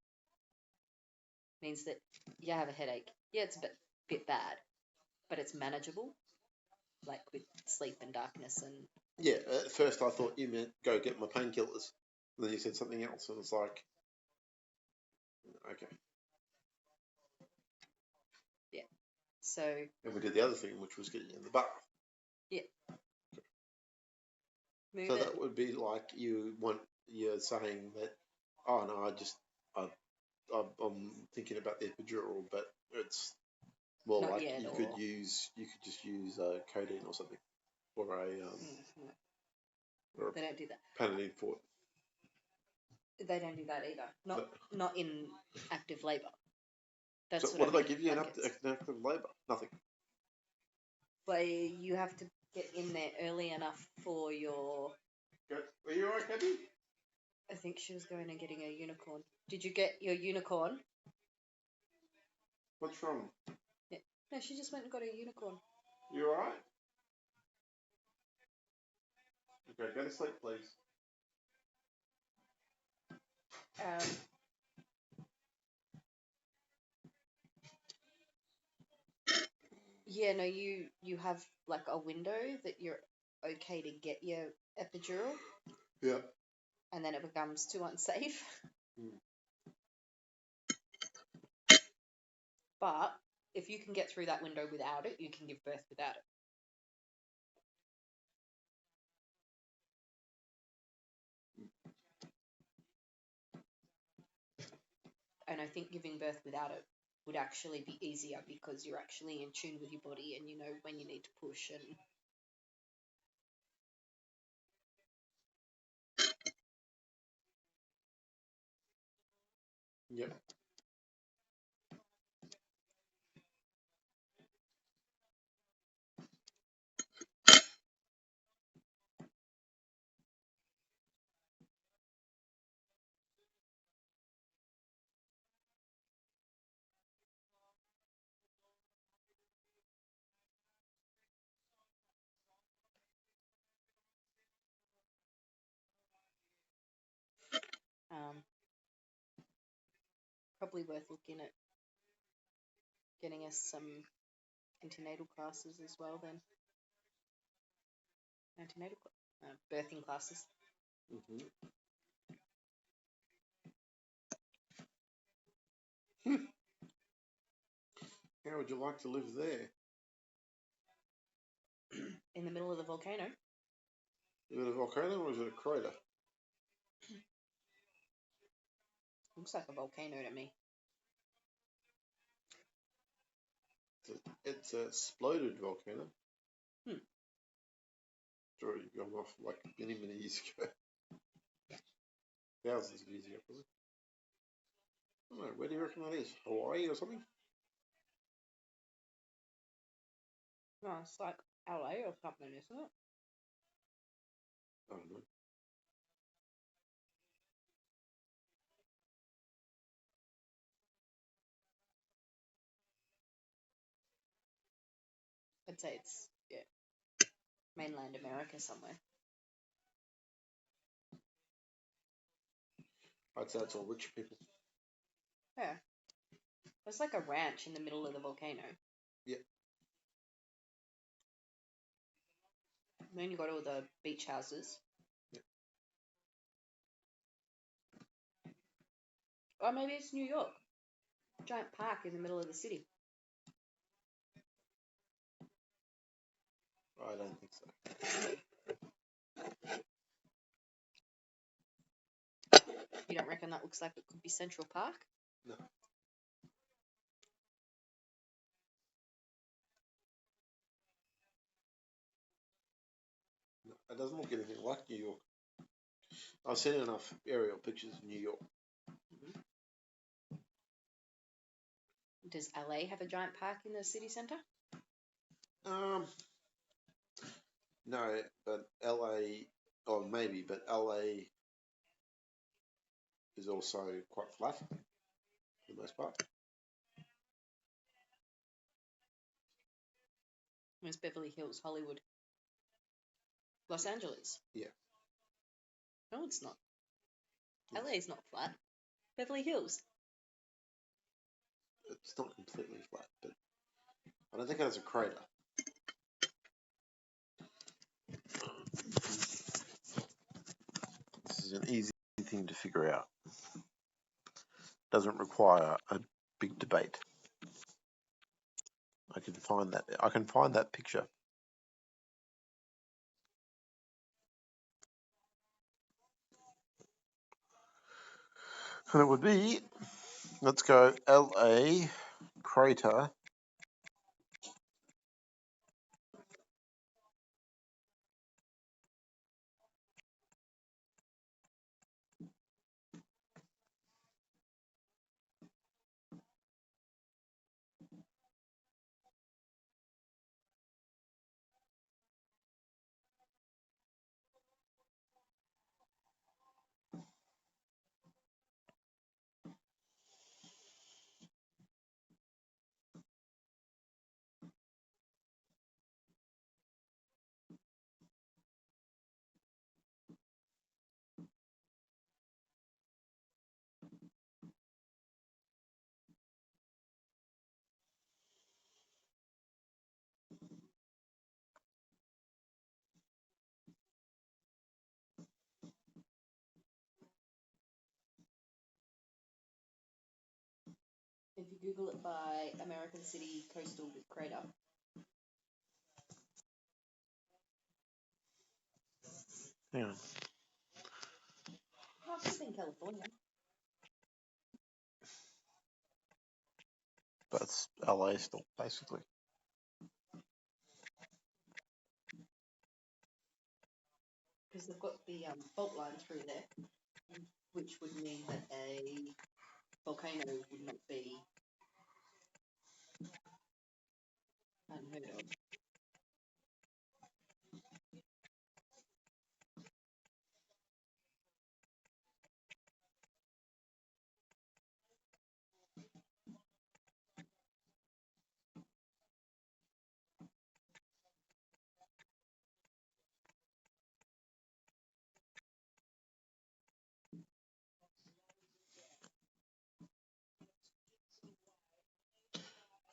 Means that, yeah, I have a headache. Yeah, it's a bit bad, but it's manageable. Like with sleep and darkness and... Yeah, at first I thought you meant go get my painkillers. And then you said something else, and it's like, okay. Yeah. So... And we did the other thing, which was getting in the bath. Yeah. So that would be like you're saying that, oh no, I'm thinking about the epidural, but it's more Not like yet, you could just use codeine or something, or a they don't do that. Panadine for it. They don't do that either. Not in active labour. That's So what do they give you in active labour? Nothing. But you have to get in there early enough for your... Are you alright, Kathy? I think she was going and getting a unicorn. Did you get your unicorn? What's wrong? Yeah. No, she just went and got a unicorn. You alright? Okay, go to sleep, please. Yeah, no, you have like a window that you're okay to get your epidural. Yeah. And then it becomes too unsafe. But if you can get through that window without it, you can give birth without it. And I think giving birth without it would actually be easier because you're actually in tune with your body and you know when you need to push and... Yep. Probably worth looking at getting us some antenatal classes as well then. Birthing classes. How would you like to live there? In the middle of the volcano. Is it a volcano or is it a crater? Looks like a volcano to me. It's a exploded volcano. It's already gone off like many years ago. Thousands of years ago, probably. I don't know, where do you reckon that is? Hawaii or something? No, it's like LA or something, isn't it? I don't know. I'd say it's, mainland America somewhere. I'd say it's all rich people. Yeah. It's like a ranch in the middle of the volcano. Yeah. And then you got all the beach houses. Yeah. Or maybe it's New York. Giant park in the middle of the city. I don't think so. You don't reckon that looks like it could be Central Park? No. No, it doesn't look anything like New York. I've seen enough aerial pictures of New York. Does LA have a giant park in the city centre? No, but LA, or maybe, but LA is also quite flat for the most part. It's Beverly Hills, Hollywood. Los Angeles. Yeah. No, it's not. Yes. LA is not flat. Beverly Hills. It's not completely flat, but I don't think it has a crater. This is an easy thing to figure out. Doesn't require a big debate. I can find that picture. And it would be, let's go LA crater. If you Google it by American City coastal with crater. Hang on. Oh, it could be in California. But it's LA still, basically. Because they've got the fault line through there, which would mean that a volcano would not be unheard of.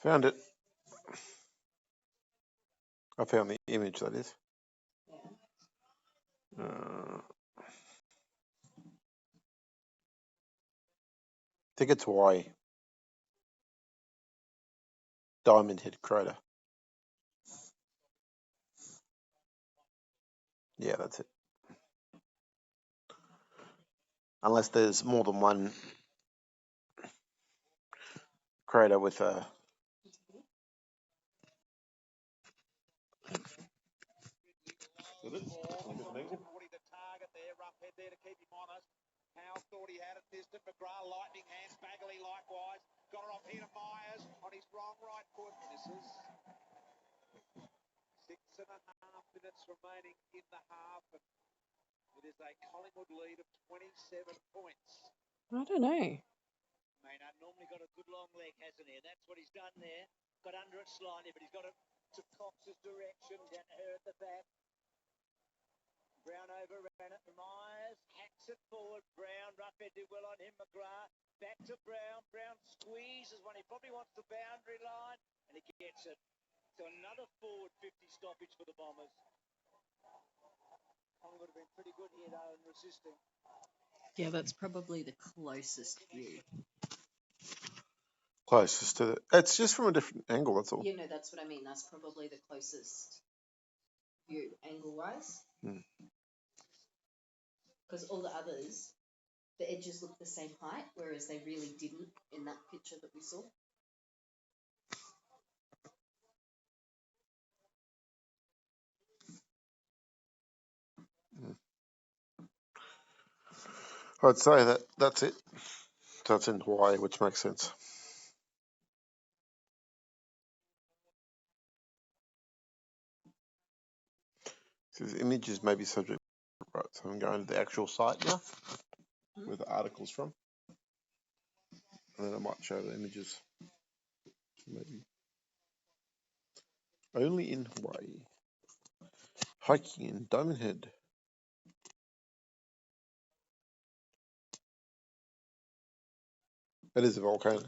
Found it. I found the image, that is. I think it's Hawaii. Diamond Head crater. Yeah, that's it. Unless there's more than one crater with a... The target there, rough head there to keep him honest. Howe thought he had it, missed it. McGrath, lightning hands. Bagley likewise. Got it off here to Myers on his wrong right foot. Misses. 6.5 minutes remaining in the half. And it is a Collingwood lead of 27 points. I don't know. Maynard normally got a good long leg, hasn't he? And that's what he's done there. Got under it slightly, but he's got it to Cox's direction, down to her at the back. Brown overran it. Myers hacks it forward. Brown, Roughhead did well on him. McGrath back to Brown. Brown squeezes one. He probably wants the boundary line, and he gets it. So another forward 50 stoppage for the Bombers. Collingwood have been pretty good here, though, in resisting. Yeah, that's probably the closest view. Closest to the... It's just from a different angle, that's all. You know, that's what I mean. That's probably the closest view, angle-wise. Because all the others, the edges look the same height, whereas they really didn't in that picture that we saw. I'd say that's it. So it's in Hawaii, which makes sense. Says images may be subject. Right, so I'm going to the actual site now, where the article's from, and then I might show the images. Maybe only in Hawaii. Hiking in Diamond Head. It is a volcano.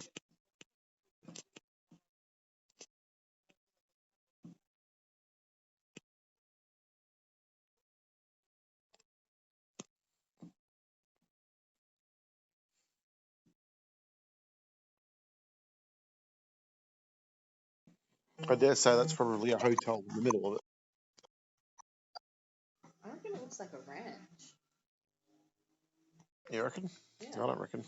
I dare say that's probably a hotel in the middle of it. I reckon it looks like a ranch. You reckon? Yeah. I don't reckon.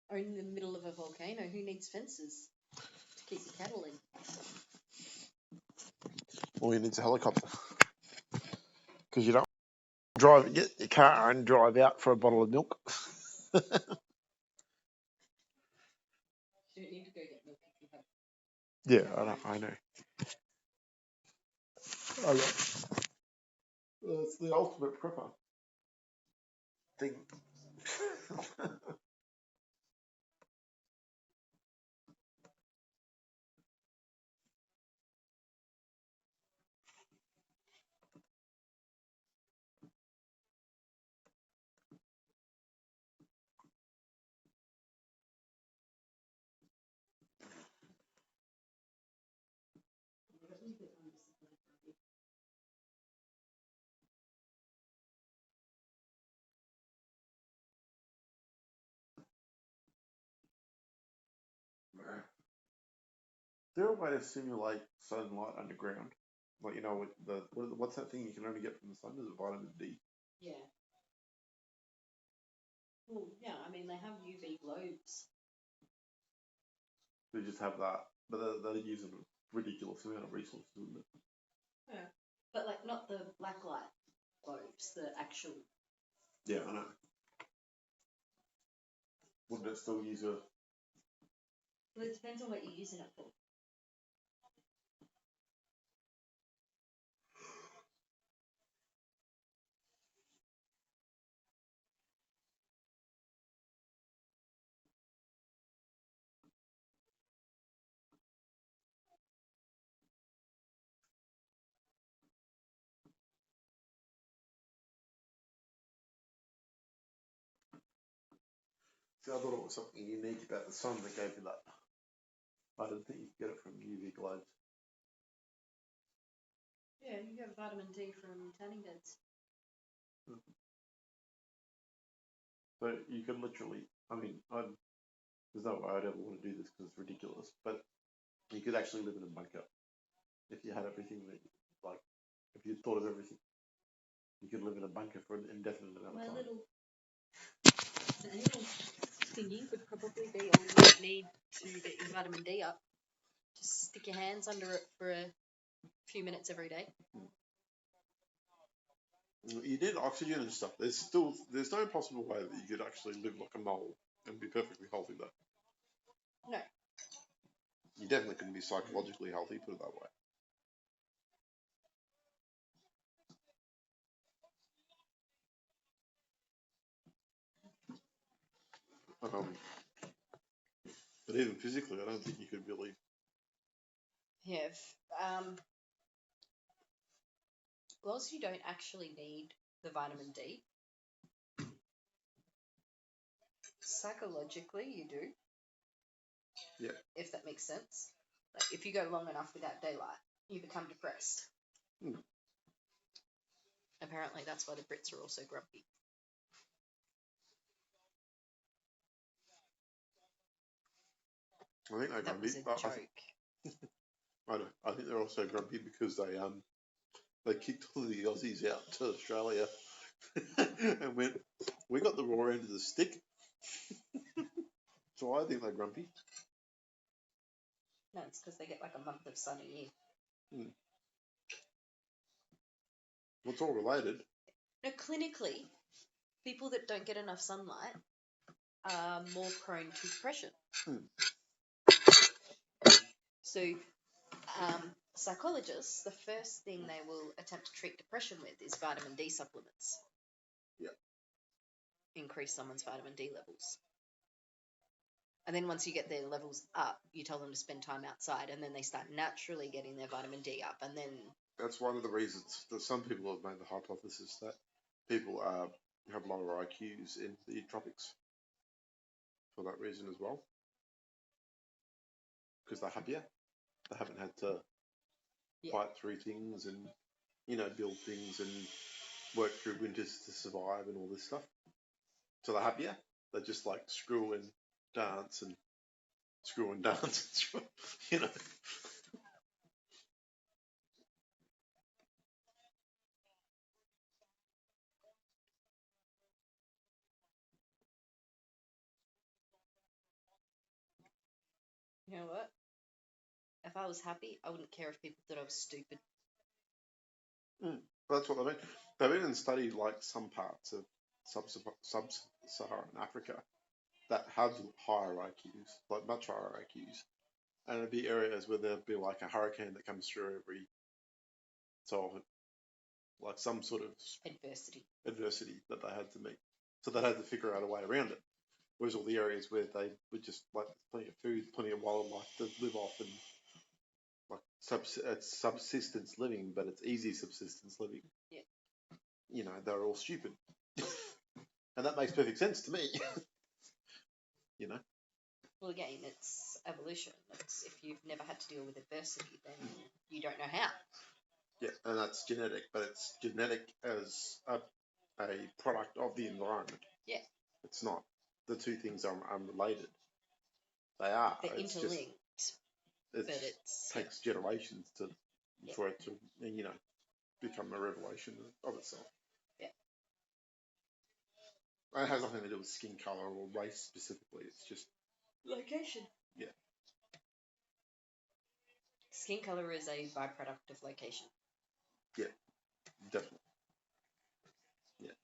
Or in the middle of a volcano, who needs fences to keep the cattle in? All you need is a helicopter. Because you don't get your car and drive out for a bottle of milk. You don't need to go get milk if you have. Yeah, I know. Oh, yeah. It's the ultimate prepper thing. Is there a way to simulate sunlight underground? Like, you know, with what's that thing you can only get from the sun? Is it vitamin D? Yeah. Well, yeah, I mean, they have UV globes. They just have that, but they're using a ridiculous amount of resources, isn't it? Yeah. But, like, not the black light globes, the actual. Yeah, I know. Wouldn't it still use a... Well, it depends on what you're using it for. See, I thought it was something unique about the sun that gave you that. I didn't think you could get it from UV globes. Yeah, you get vitamin D from tanning beds. So you can literally, I mean, there's no way I'd ever want to do this because it's ridiculous, but you could actually live in a bunker if you had everything that, like, if you thought of everything. You could live in a bunker for an indefinite amount of time. My little thingy would probably be all you need to get your vitamin D up. Just stick your hands under it for a few minutes every day. You need oxygen and stuff. There's no possible way that you could actually live like a mole and be perfectly healthy though. No. You definitely couldn't be psychologically healthy, put it that way. But even physically, I don't think you could really. Yeah. Whilst you don't actually need the vitamin D, psychologically you do. Yeah. If that makes sense. Like if you go long enough without daylight, you become depressed. Apparently that's why the Brits are also grumpy. I think they're that grumpy. was a joke. I know. I think they're also grumpy because they kicked all the Aussies out to Australia and went, we got the raw end of the stick. So I think they're grumpy. No, it's because they get like a month of sun a year. Well, it's all related. No, clinically, people that don't get enough sunlight are more prone to depression. So Psychologists, the first thing they will attempt to treat depression with is vitamin D supplements. Yeah. Increase someone's vitamin D levels. And then once you get their levels up, you tell them to spend time outside, and then they start naturally getting their vitamin D up. And then That's one of the reasons that some people have made the hypothesis that people have lower IQs in the tropics for that reason as well. Because they're happier. They haven't had to fight through things and, build things and work through winters to survive and all this stuff. So they're happier. They just like screw and dance and screw and dance, you know. you know what? If I was happy, I wouldn't care if people thought I was stupid. That's what they mean. They've even studied like some parts of sub-Saharan Africa that have higher IQs, like much higher IQs. And it'd be areas where there'd be like a hurricane that comes through every so often, like some sort of adversity that they had to meet. So they had to figure out a way around it. Whereas all the areas where they would just like plenty of food, plenty of wildlife to live off, and like it's subsistence living, but it's easy subsistence living. Yeah. They're all stupid, and that makes perfect sense to me. Well, again, it's evolution. It's if you've never had to deal with adversity, then you don't know how. Yeah, and that's genetic, but it's genetic as a product of the environment. Yeah. It's not. The two things are unrelated. They are. They're interlinked. It takes generations for it to, become a revelation of itself. Yeah. And it has nothing to do with skin color or race specifically. It's just location. Yeah. Skin color is a byproduct of location. Yeah, definitely. Yeah.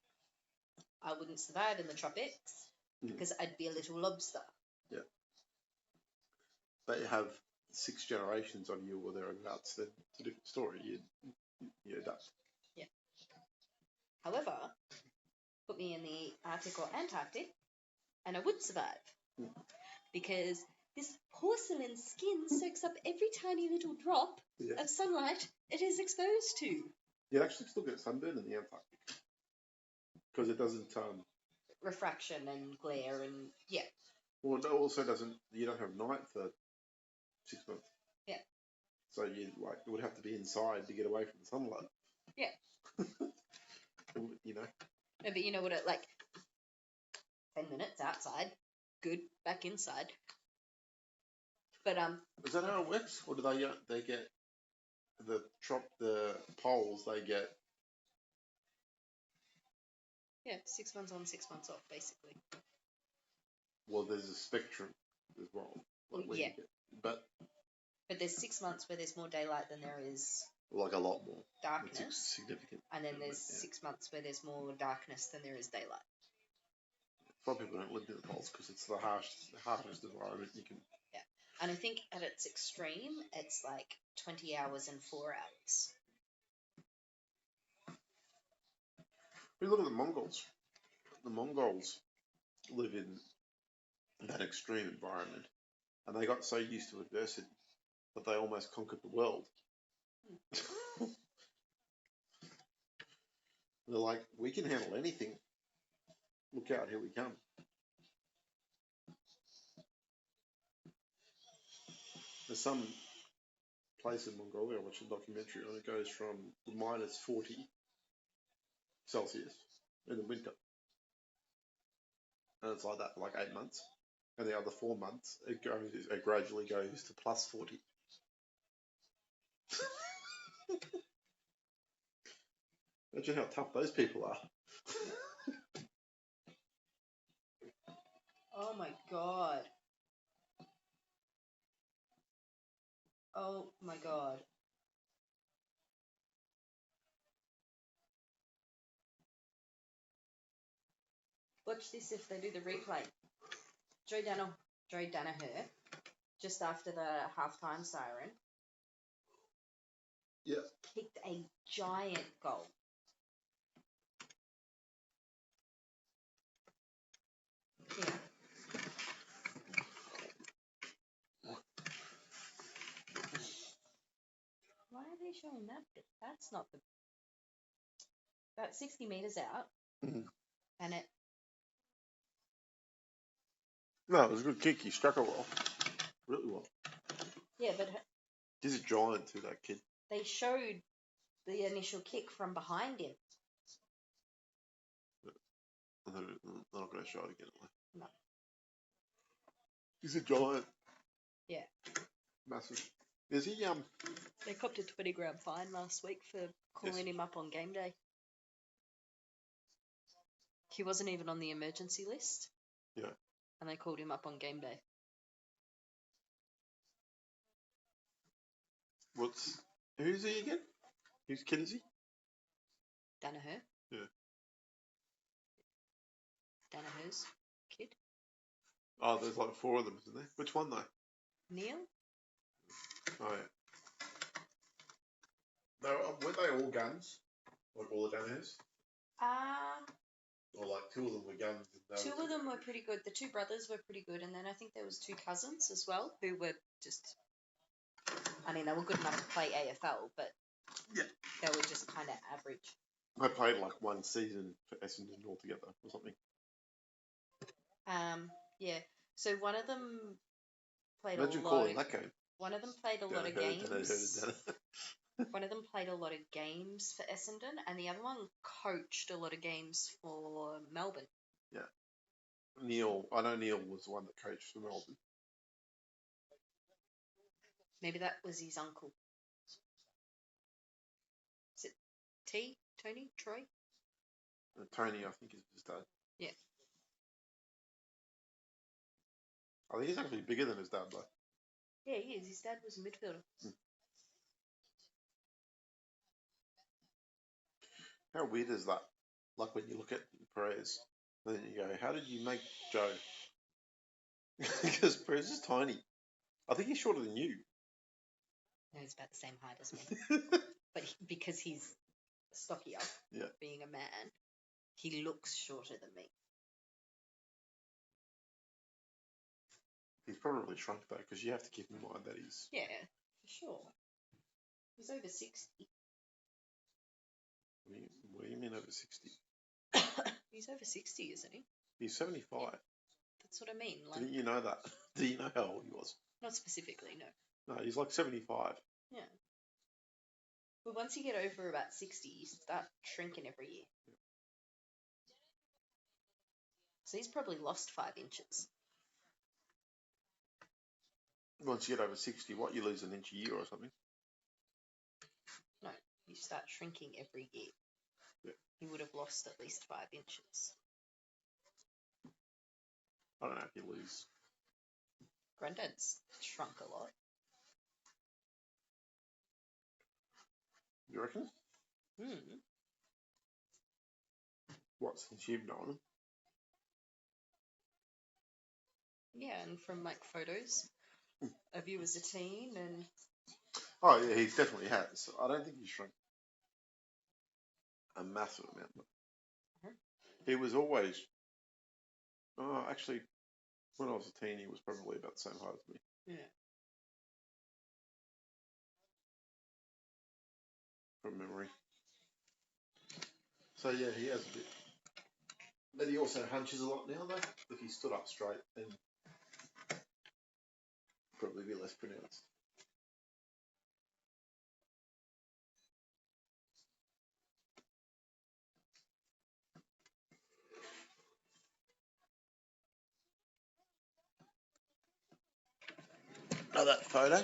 I wouldn't survive in the tropics because I'd be a little lobster. Yeah. But you have 6 generations on you or thereabouts, then it's a different story. You adapt. Yeah. However, put me in the Arctic or Antarctic and I would survive. Because this porcelain skin soaks up every tiny little drop of sunlight it is exposed to. You actually still get sunburn in the Antarctic. Because it doesn't... refraction and glare and... yeah. Well, it also doesn't... You don't have night for 6 months. Yeah. So you would have to be inside to get away from the sunlight. Yeah. No, but you know what it... 10 minutes outside, good, back inside. But is that how it works, or do they get the poles? They get 6 months on, 6 months off, basically. Well, there's a spectrum as well. But there's 6 months where there's more daylight than there is like a lot more darkness. It's significant. And then there's 6 months where there's more darkness than there is daylight. Some people don't live near the poles because it's the harshest environment you can. Yeah, and I think at its extreme, it's like 20 hours and 4 hours. We look at the Mongols. The Mongols live in that extreme environment, and they got so used to adversity that they almost conquered the world. They're like, we can handle anything. Look out, here we come. There's some place in Mongolia, I watched a documentary on it, goes from minus 40 Celsius in the winter. And it's like that for like 8 months. And the other 4 months, it gradually goes to plus 40. Imagine how tough those people are. Oh my god. Oh my god. Watch this if they do the replay. Joe Danaher, just after the halftime siren, Yeah. kicked a giant goal. Yeah. Why are they showing that bit? That's not the... About 60 metres out. Mhm. And it... No, it was a good kick. He struck it well. Really well. Yeah, but He's a giant too, that kid. they showed the initial kick from behind him. They're not going to show it again. No. He's a giant. Yeah. Massive. Is he, They copped a 20-grand fine last week for calling him up on game day. He wasn't even on the emergency list. Yeah. And they called him up on game day. Who's he again? Whose kid is he? Danaher. Yeah. Danaher's kid. Oh, there's like 4 of them, isn't there? Which one though? Neil? Oh yeah. No, weren't they all guns? Like all the Danahers? Or like 2 of them were guns. And 2 of them were pretty good. The 2 brothers were pretty good, and then I think there was 2 cousins as well who were just... I mean, they were good enough to play AFL, but yeah, they were just kind of average. I played like 1 season for Essendon altogether or something. Yeah. So one of them played Imagine a lot. Calling that game. One of them played a lot of games. One of them played a lot of games for Essendon, and the other one coached a lot of games for Melbourne. Yeah. Neil, I know Neil was the one that coached for Melbourne. Maybe that was his uncle. Is it Tony? Troy? Tony, I think, is his dad. Yeah. I think he's actually bigger than his dad, though. Yeah, he is. His dad was a midfielder. How weird is that? Like when you look at Perez, then you go, how did you make Joe? Because Perez is tiny. I think he's shorter than you. No, he's about the same height as me. But because he's stockier, yeah, being a man, he looks shorter than me. He's probably shrunk, though, because you have to keep in mind that he's... Yeah, for sure. He's over 60. What do you mean over 60? He's over 60, isn't he? He's 75. Yeah. That's what I mean. Like, Didn't you know that? Did you know how old he was? Not specifically, no. No, he's like 75. Yeah. But once you get over about 60, you start shrinking every year. Yeah. So he's probably lost 5 inches. Once you get over 60, what, you lose an inch a year or something? No, you start shrinking every year. Yeah. He would have lost at least 5 inches. I don't know if you lose. Granddad's shrunk a lot. You reckon? What, since you've known him? Yeah, and from like photos of you as a teen and... Oh yeah, he definitely has. I don't think he's shrunk a massive amount. But he was always... Oh, actually, when I was a teen, he was probably about the same height as me. Yeah. From memory. So yeah, he has a bit. But he also hunches a lot now, though. If he stood up straight, then probably be less pronounced. Oh, that photo.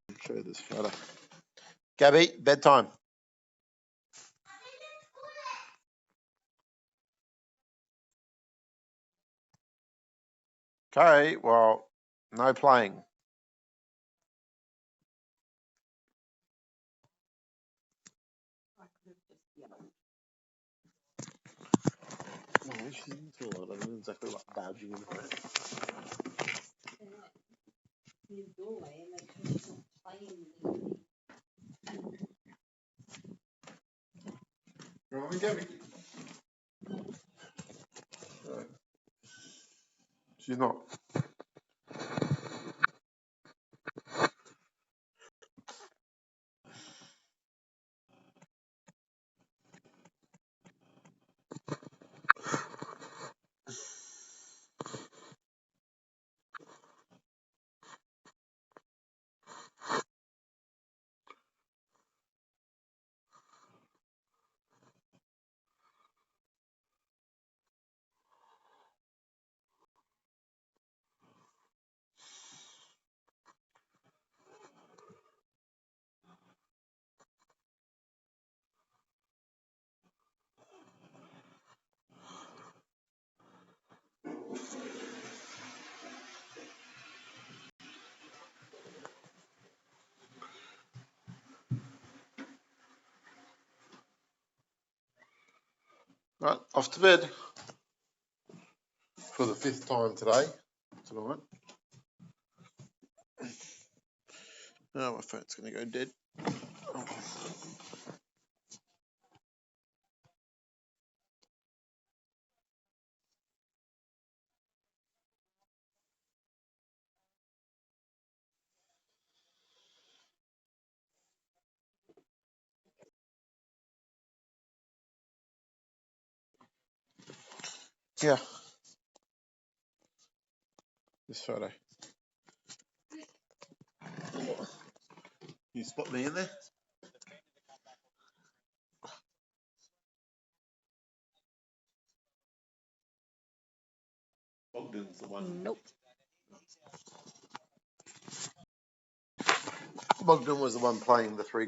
I'll show you this photo. Gabby, bedtime. Okay, well, no playing. No, she's into a lot. I don't know exactly what badging in her. His doorway and make sure she's She's not. Right, off to bed for the 5th time tonight. Oh, my phone's going to go dead. Yeah. This photo. You spot me in there? Bogdan's the one. Nope. Bogdan was the one playing the 3